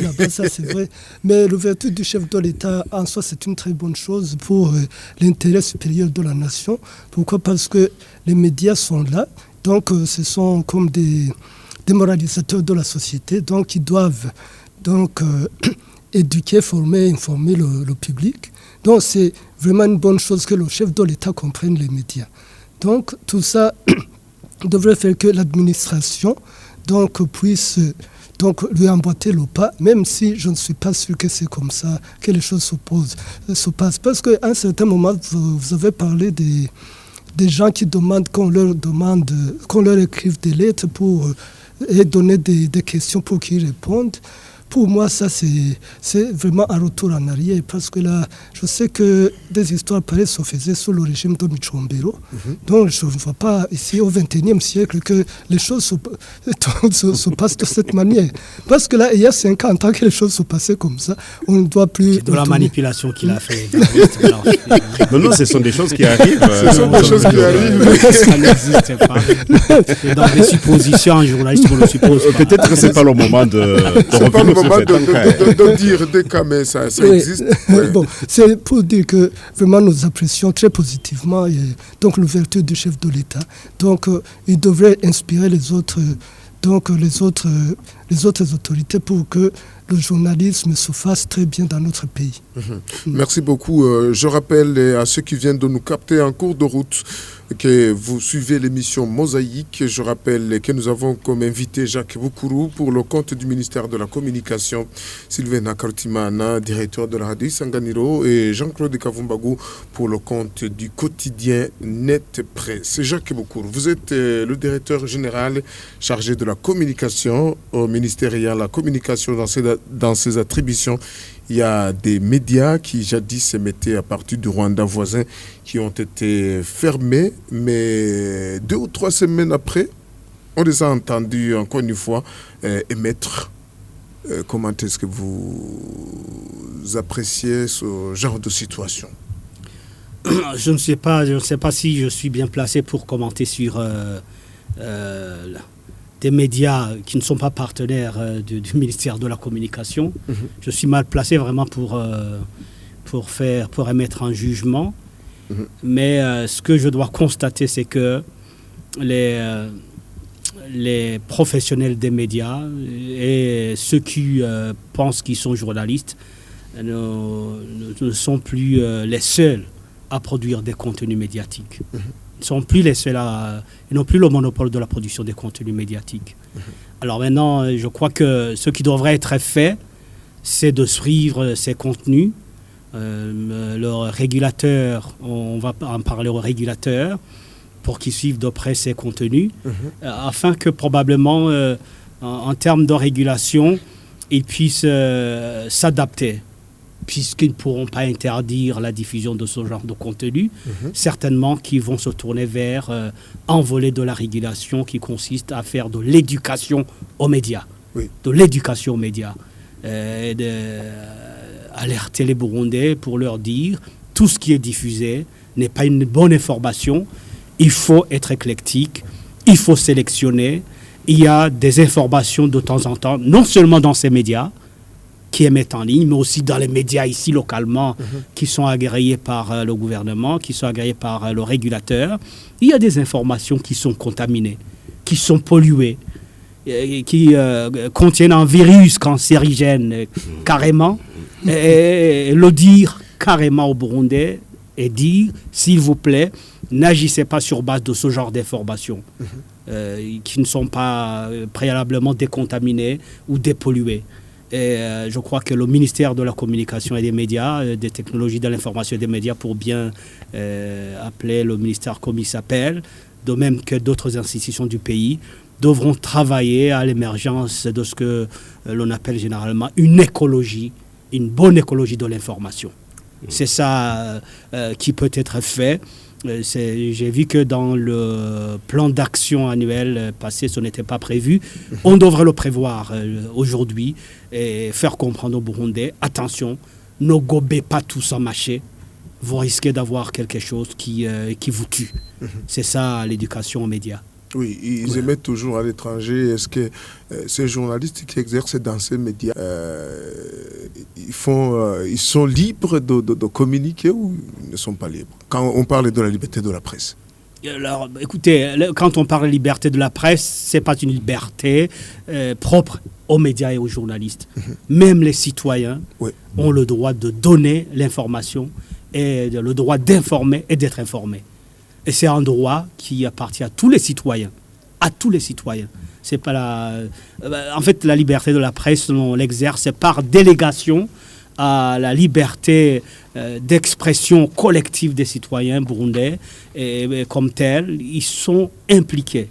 là-bas, ça c'est vrai. Mais l'ouverture du chef de l'État, en soi, c'est une très bonne chose pour l'intérêt supérieur de la nation. Pourquoi? Parce que les médias sont là. Donc, ce sont comme des moralisateurs de la société. Donc, ils doivent éduquer, former, informer le public. Donc, c'est vraiment une bonne chose que le chef de l'État comprenne les médias. Donc, tout ça devrait faire que l'administration puisse lui emboîter le pas, même si je ne suis pas sûr que c'est comme ça que les choses se passent. Parce qu'à un certain moment, vous avez parlé des gens qui demandent qu'on leur écrive des lettres et donner des questions pour qu'ils répondent. Pour moi, ça, c'est vraiment un retour en arrière. Parce que là, je sais que des histoires pareilles se faisaient sous le régime de Michombero. Donc, je ne vois pas ici, au XXIe siècle, que les choses se passent de cette manière. Parce que là, il y a 50 ans que les choses se passaient comme ça. On ne doit plus... C'est de la manipulation qu'il a fait. Non, ce sont des choses qui arrivent. Ce sont des choses qui arrivent. Ça n'existe pas. Et dans des suppositions, un journaliste ne le suppose pas. Peut-être que ce n'est pas le moment de revenir moment de dire des cas, mais ça existe. Bon, c'est pour dire que vraiment nous apprécions très positivement l'ouverture du chef de l'État. Donc, il devrait inspirer les autres autorités pour que le journalisme se fasse très bien dans notre pays. Merci beaucoup. Je rappelle à ceux qui viennent de nous capter en cours de route que vous suivez l'émission Mosaïque. Je rappelle que nous avons comme invité Jacques Boukourou pour le compte du ministère de la Communication, Sylvain Kartimana, directeur de la radio Sanganiro, et Jean-Claude Kavumbago pour le compte du quotidien Net Presse. Jacques Boukourou, vous êtes le directeur général chargé de la communication au ministère. Il y a la communication dans ses attributions. Il y a des médias qui jadis se mettaient à partir du Rwanda voisin qui ont été fermés, mais 2 ou 3 semaines après, on les a entendus encore une fois émettre. Comment est-ce que vous appréciez ce genre de situation? Je ne sais pas si je suis bien placé pour commenter sur des médias qui ne sont pas partenaires du ministère de la Communication. Je suis mal placé vraiment pour émettre un jugement. Mais ce que je dois constater, c'est que les professionnels des médias et ceux qui pensent qu'ils sont journalistes ne sont plus les seuls à produire des contenus médiatiques. Ils ne sont plus les seuls ils n'ont plus le monopole de la production des contenus médiatiques. Alors maintenant, je crois que ce qui devrait être fait, c'est de suivre ces contenus. Le régulateur, on va en parler au régulateur, pour qu'ils suivent de près ces contenus, afin que probablement, en termes de régulation, ils puissent s'adapter. Puisqu'ils ne pourront pas interdire la diffusion de ce genre de contenu, certainement qu'ils vont se tourner vers un volet de la régulation qui consiste à faire de l'éducation aux médias. De l'éducation aux médias. Alerter les Burundais pour leur dire tout ce qui est diffusé n'est pas une bonne information. Il faut être éclectique, il faut sélectionner. Il y a des informations de temps en temps, non seulement dans ces médias, qui émettent en ligne, mais aussi dans les médias ici localement, qui sont agréés par le gouvernement, qui sont agréés par le régulateur. Il y a des informations qui sont contaminées, qui sont polluées, qui contiennent un virus cancérigène carrément, et le dire carrément aux Burundais et dire, s'il vous plaît, n'agissez pas sur base de ce genre d'informations qui ne sont pas préalablement décontaminées ou dépolluées. Et je crois que le ministère de la Communication et des médias, des technologies de l'information et des médias, pour bien appeler le ministère comme il s'appelle, de même que d'autres institutions du pays, devront travailler à l'émergence de ce que l'on appelle généralement une écologie une bonne écologie de l'information. C'est ça qui peut être fait. J'ai vu que dans le plan d'action annuel passé, ce n'était pas prévu. On devrait le prévoir aujourd'hui et faire comprendre aux Burundais, attention, ne gobez pas tous en mâché. Vous risquez d'avoir quelque chose qui vous tue. C'est ça l'éducation aux médias. Oui, ils émettent toujours à l'étranger. Est-ce que ces journalistes qui exercent dans ces médias, ils sont libres de communiquer ou ils ne sont pas libres? Quand on parle de la liberté de la presse. Alors, écoutez, quand on parle de liberté de la presse, ce n'est pas une liberté propre aux médias et aux journalistes. Même les citoyens ont le droit de donner l'information et le droit d'informer et d'être informés. Et c'est un droit qui appartient à tous les citoyens. À tous les citoyens. C'est pas en fait, la liberté de la presse, on l'exerce par délégation à la liberté d'expression collective des citoyens burundais. Et comme tel, ils sont impliqués.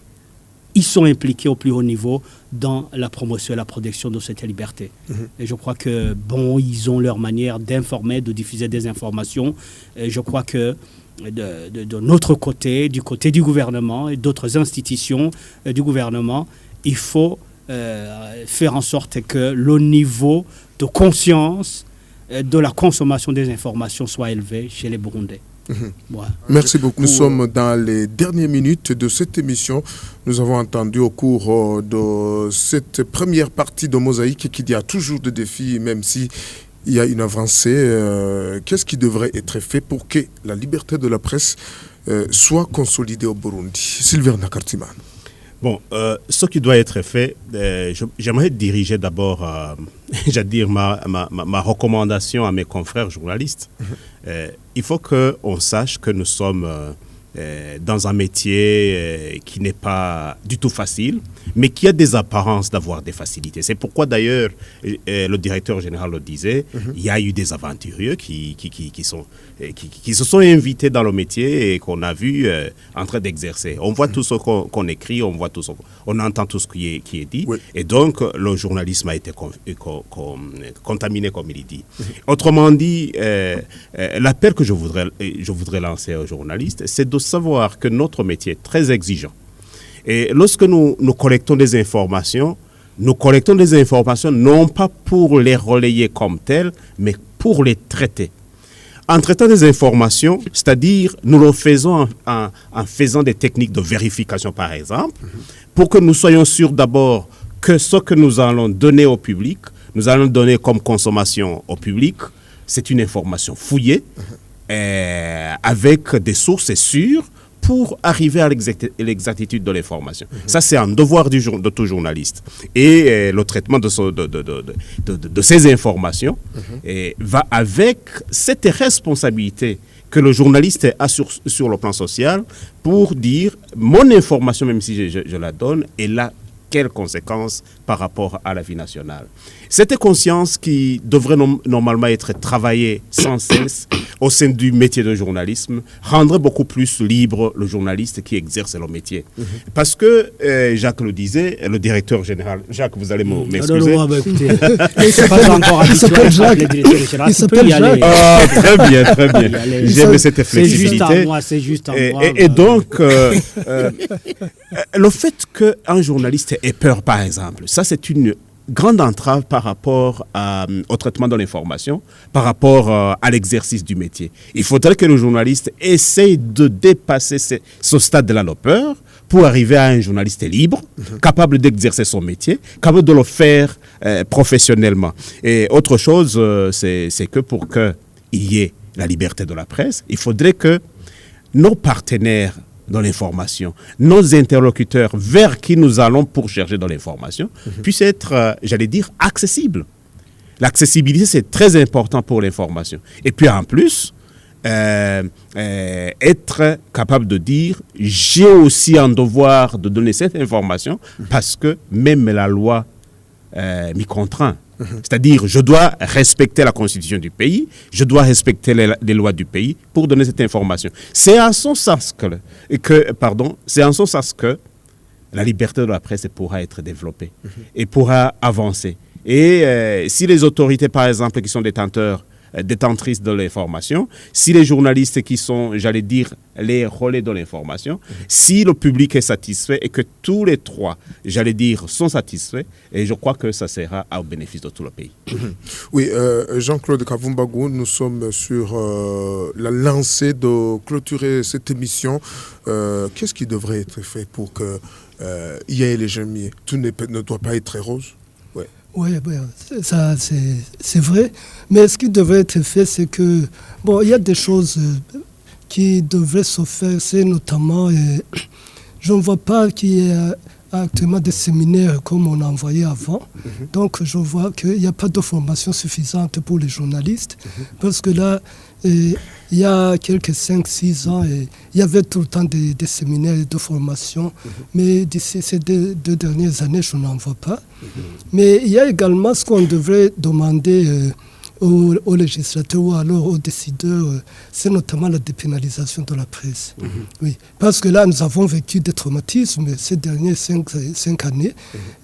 Ils sont impliqués au plus haut niveau dans la promotion et la protection de cette liberté. Et je crois que, ils ont leur manière d'informer, de diffuser des informations. Et je crois que de notre côté, du côté du gouvernement et d'autres institutions du gouvernement, il faut faire en sorte que le niveau de conscience de la consommation des informations soit élevé chez les Burundais. Merci beaucoup. Nous sommes dans les dernières minutes de cette émission. Nous avons entendu au cours de cette première partie de Mosaïque qu'il y a toujours des défis, même si il y a une avancée. Qu'est-ce qui devrait être fait pour que la liberté de la presse soit consolidée au Burundi? Sylvain Nakartiman. Bon, ce qui doit être fait, j'aimerais diriger d'abord, ma recommandation à mes confrères journalistes. Il faut qu'on sache que nous sommes dans un métier qui n'est pas du tout facile, mais qui a des apparences d'avoir des facilités. C'est pourquoi d'ailleurs, le directeur général le disait, il y a eu des aventurieux qui se sont invités dans le métier et qu'on a vu en train d'exercer. On voit tout ce qu'on écrit, on entend tout ce qui est dit, et donc le journalisme a été contaminé, comme il dit. Autrement dit, l'appel que je voudrais lancer aux journalistes, c'est de savoir que notre métier est très exigeant. Et lorsque nous collectons des informations non pas pour les relayer comme telles, mais pour les traiter. En traitant des informations, c'est-à-dire nous le faisons en faisant des techniques de vérification, par exemple, pour que nous soyons sûrs d'abord que ce que nous allons donner au public, nous allons donner comme consommation au public, c'est une information fouillée, avec des sources sûres, pour arriver à l'exactitude de l'information. Ça, c'est un devoir de tout journaliste. Et le traitement de ces informations va avec cette responsabilité que le journaliste a sur le plan social pour dire mon information, même si je la donne, elle a quelles conséquences par rapport à la vie nationale. Cette conscience qui devrait normalement être travaillée sans cesse au sein du métier de journalisme rendrait beaucoup plus libre le journaliste qui exerce le métier. Parce que, Jacques le disait, le directeur général, Jacques, vous allez m'excuser. Il s'appelle Jacques. Il s'appelle Jacques. Ah, très bien. J'aime cette flexibilité. C'est juste à moi. Et donc, le fait qu'un journaliste ait peur, par exemple, ça c'est une grande entrave par rapport au traitement de l'information, par rapport à l'exercice du métier. Il faudrait que le journaliste essaye de dépasser ce stade-là de peur pour arriver à un journaliste libre, capable d'exercer son métier, capable de le faire professionnellement. Et autre chose, c'est que pour qu'il y ait la liberté de la presse, il faudrait que nos partenaires dans l'information, nos interlocuteurs vers qui nous allons pour chercher dans l'information, puissent être, accessibles. L'accessibilité, c'est très important pour l'information. Et puis en plus, être capable de dire, j'ai aussi un devoir de donner cette information parce que même la loi m'y contraint. C'est-à-dire, je dois respecter la constitution du pays, je dois respecter les lois du pays pour donner cette information. C'est en son sens que la liberté de la presse pourra être développée et pourra avancer. Et si les autorités, par exemple, qui sont détentrices de l'information, si les journalistes qui sont, j'allais dire, les relais de l'information, si le public est satisfait et que tous les trois, j'allais dire, sont satisfaits, et je crois que ça sera au bénéfice de tout le pays. Oui, Jean-Claude Kavumbagou, nous sommes sur la lancée de clôturer cette émission. Qu'est-ce qui devrait être fait pour que y ait les gémiers? Tout ne doit pas être très rose. Oui, ça c'est vrai. Mais ce qui devrait être fait, c'est que, bon, il y a des choses qui devraient se faire, c'est notamment, je ne vois pas qu'il y ait actuellement des séminaires comme on en voyait avant. Donc je vois qu'il n'y a pas de formation suffisante pour les journalistes, parce que là, il y a quelques 5-6 ans, il y avait tout le temps des séminaires de formation, mais d'ici ces deux dernières années, je n'en vois pas. Mais il y a également ce qu'on devrait demander aux législateurs ou alors aux décideurs, c'est notamment la dépénalisation de la presse. Oui. Parce que là, nous avons vécu des traumatismes ces dernières 5 années.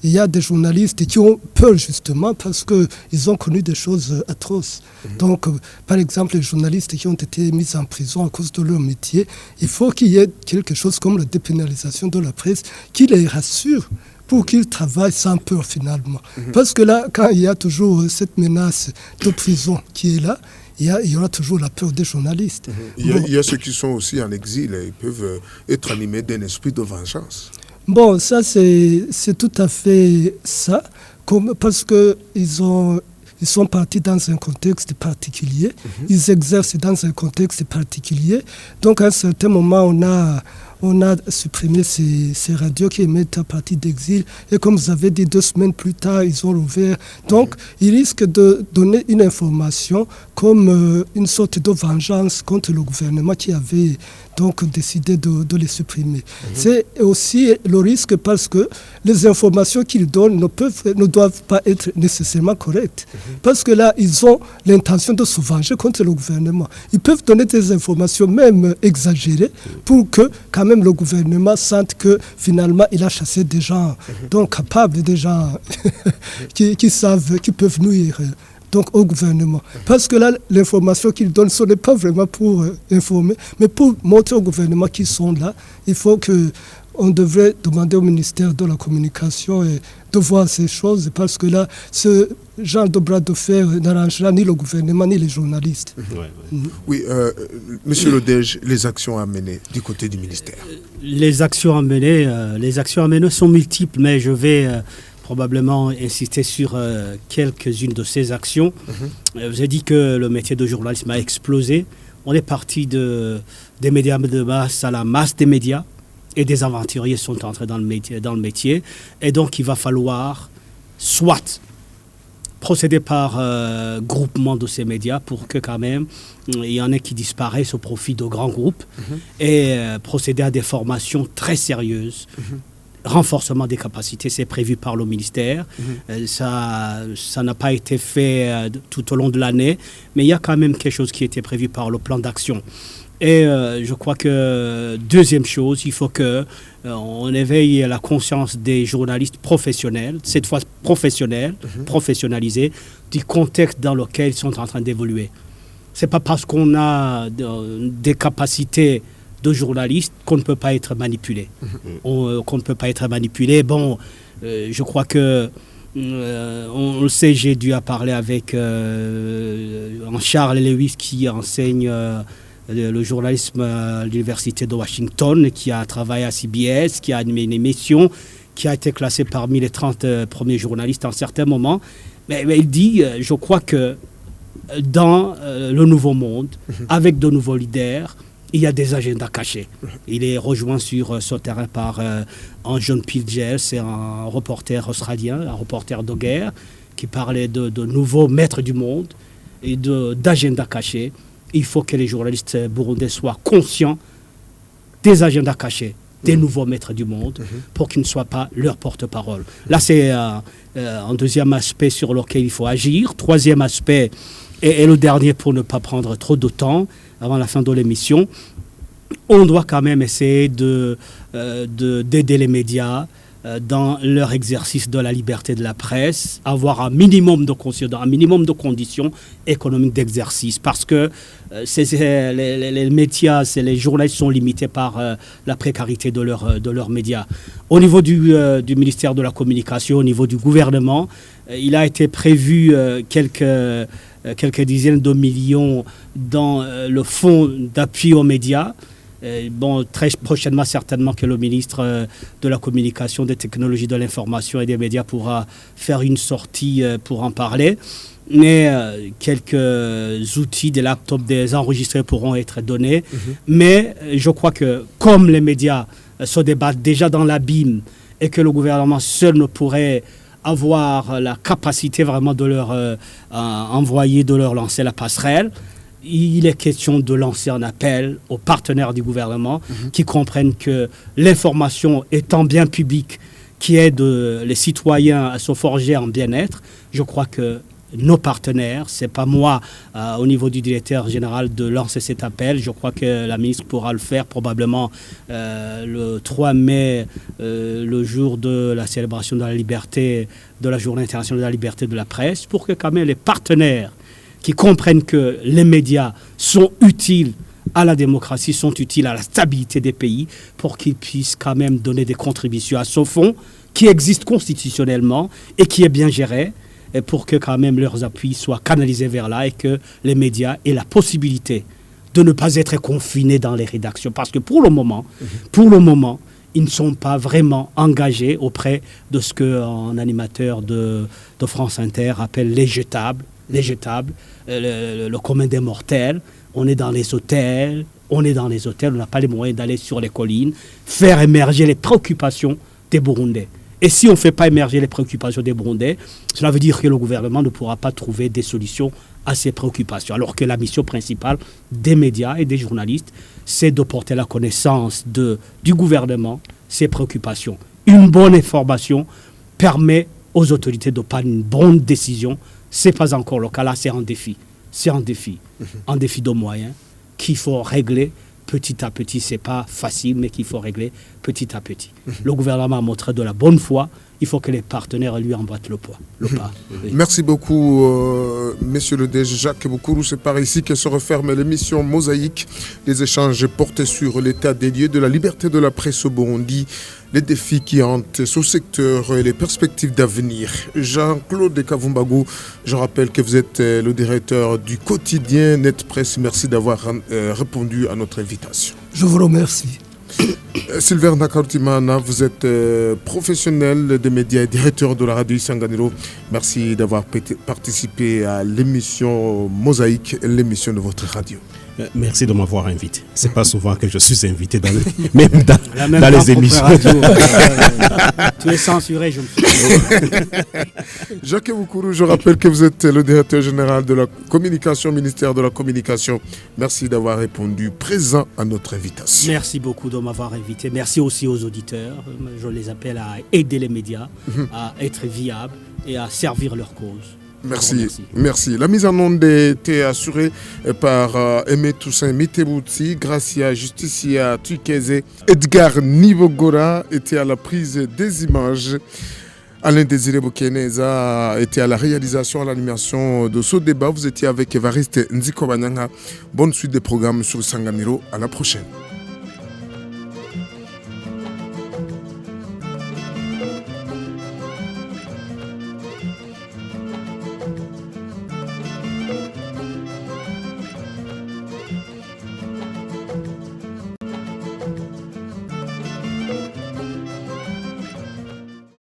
Il y a des journalistes qui ont peur justement parce qu'ils ont connu des choses atroces. Donc, par exemple, les journalistes qui ont été mis en prison à cause de leur métier, il faut qu'il y ait quelque chose comme la dépénalisation de la presse qui les rassure pour qu'ils travaillent sans peur finalement. Parce que là, quand il y a toujours cette menace de prison qui est là, il y aura toujours la peur des journalistes. Il y a ceux qui sont aussi en exil et ils peuvent être animés d'un esprit de vengeance. Bon, ça c'est tout à fait ça, parce qu'ils sont partis dans un contexte particulier, ils exercent dans un contexte particulier. Donc à un certain moment, on a supprimé ces radios qui émettent à partir d'exil. Et comme vous avez dit, 2 semaines plus tard, ils ont rouvert. Donc, ils risquent de donner une information comme une sorte de vengeance contre le gouvernement qui avait donc décidé de les supprimer. C'est aussi le risque parce que les informations qu'ils donnent ne doivent pas être nécessairement correctes. Parce que là, ils ont l'intention de se venger contre le gouvernement. Ils peuvent donner des informations même exagérées pour que quand même le gouvernement sente que finalement il a chassé des gens donc capables, des gens qui savent, qui peuvent nuire donc au gouvernement. Parce que là, l'information qu'ils donnent, ce n'est pas vraiment pour informer, mais pour montrer au gouvernement qu'ils sont là. Il faut on devrait demander au ministère de la Communication de voir ces choses, parce que là, ce genre de bras de fer n'arrangera ni le gouvernement ni les journalistes. Oui, Monsieur Lodège, les actions à mener du côté du ministère. Les actions à mener sont multiples, mais je vais probablement insister sur quelques-unes de ces actions. Vous avez dit que le métier de journalisme a explosé. On est parti des médias de masse à la masse des médias. Et des aventuriers sont entrés dans le métier. Et donc, il va falloir soit procéder par groupement de ces médias pour que quand même il y en ait qui disparaissent au profit de grands groupes et procéder à des formations très sérieuses. Renforcement des capacités, c'est prévu par le ministère. Ça n'a pas été fait tout au long de l'année, mais il y a quand même quelque chose qui a été prévu par le plan d'action. Et je crois que, deuxième chose, il faut qu'on éveille la conscience des journalistes professionnels, cette fois professionnalisés, du contexte dans lequel ils sont en train d'évoluer. Ce n'est pas parce qu'on a des capacités de journalistes qu'on ne peut pas être manipulé. Qu'on ne peut pas être manipulé. Bon, je crois que on le sait, j'ai dû parler avec Charles Lewis qui enseigne le journalisme à l'université de Washington, qui a travaillé à CBS, qui a animé une émission, qui a été classé parmi les 30 premiers journalistes à un certain moment. Mais il dit, je crois que dans le nouveau monde, avec de nouveaux leaders, il y a des agendas cachés. Il est rejoint sur ce terrain par un John Pilger, c'est un reporter australien, un reporter de guerre, qui parlait de nouveaux maîtres du monde et d'agendas cachés. Il faut que les journalistes burundais soient conscients des agendas cachés, des nouveaux maîtres du monde, pour qu'ils ne soient pas leur porte-parole. Là, c'est un deuxième aspect sur lequel il faut agir. Troisième aspect, et le dernier pour ne pas prendre trop de temps avant la fin de l'émission, on doit quand même essayer d'aider les médias dans leur exercice de la liberté de la presse, avoir un minimum de conditions économiques d'exercice, parce que les médias, les journalistes sont limités par la précarité de leurs médias. Au niveau du ministère de la Communication, au niveau du gouvernement, il a été prévu quelques dizaines de millions dans le fonds d'appui aux médias. Très prochainement, certainement que le ministre de la Communication, des Technologies de l'Information et des Médias pourra faire une sortie pour en parler. Mais quelques outils, des laptops, des enregistrés pourront être donnés. Mais je crois que comme les médias se débattent déjà dans l'abîme et que le gouvernement seul ne pourrait avoir la capacité vraiment de leur envoyer, de leur lancer la passerelle, il est question de lancer un appel aux partenaires du gouvernement qui comprennent que l'information étant bien public, qui aide les citoyens à se forger en bien-être, je crois que nos partenaires, c'est pas moi au niveau du directeur général de lancer cet appel. Je crois que la ministre pourra le faire probablement le 3 mai, le jour de la célébration de la liberté, de la Journée internationale de la liberté de la presse, pour que quand même les partenaires qui comprennent que les médias sont utiles à la démocratie, sont utiles à la stabilité des pays, pour qu'ils puissent quand même donner des contributions à ce fonds qui existe constitutionnellement et qui est bien géré, et pour que quand même leurs appuis soient canalisés vers là et que les médias aient la possibilité de ne pas être confinés dans les rédactions. Parce que pour le moment, ils ne sont pas vraiment engagés auprès de ce qu'un animateur de France Inter appelle les jetables, le commun des mortels. On est dans les hôtels, on n'a pas les moyens d'aller sur les collines, faire émerger les préoccupations des Burundais. Et si on ne fait pas émerger les préoccupations des Burundais, cela veut dire que le gouvernement ne pourra pas trouver des solutions à ces préoccupations. Alors que la mission principale des médias et des journalistes, c'est de porter la connaissance du gouvernement, ses préoccupations. Une bonne information permet aux autorités de prendre une bonne décision. Ce n'est pas encore le cas. Là, c'est un défi. Un défi de moyens qu'il faut régler petit à petit. Ce n'est pas facile, mais qu'il faut régler petit à petit. Le gouvernement a montré de la bonne foi. Il faut que les partenaires lui emboîtent le pas. Oui. Merci beaucoup, Monsieur le DG Jacques Boukourou. C'est par ici que se referme l'émission Mosaïque. Les échanges portés sur l'état des lieux de la liberté de la presse au Burundi, les défis qui hantent ce secteur et les perspectives d'avenir. Jean-Claude Kavumbago, je rappelle que vous êtes le directeur du quotidien Net Presse. Merci d'avoir répondu à notre invitation. Je vous remercie. Sylvain Nakarutimana, vous êtes professionnel des médias et directeur de la radio Isanganiro. Merci d'avoir participé à l'émission Mosaïque, l'émission de votre radio. Merci de m'avoir invité. C'est pas souvent que je suis invité même dans les émissions. Tu es censuré, je me suis. Jacques Boukourou, je rappelle que vous êtes le directeur général de la communication, ministère de la communication. Merci d'avoir répondu présent à notre invitation. Merci beaucoup de m'avoir invité. Merci aussi aux auditeurs. Je les appelle à aider les médias à être viables et à servir leur cause. Merci. La mise en onde était assurée par Aimé Toussaint Mitebouti, Gracia Justicia Tukeze, Edgar Nivogora était à la prise des images. Alain Désiré Bokeneza était à la réalisation, à l'animation de ce débat. Vous étiez avec Evariste Nzikobanyanga. Bonne suite des programmes sur Sanganiro. À la prochaine.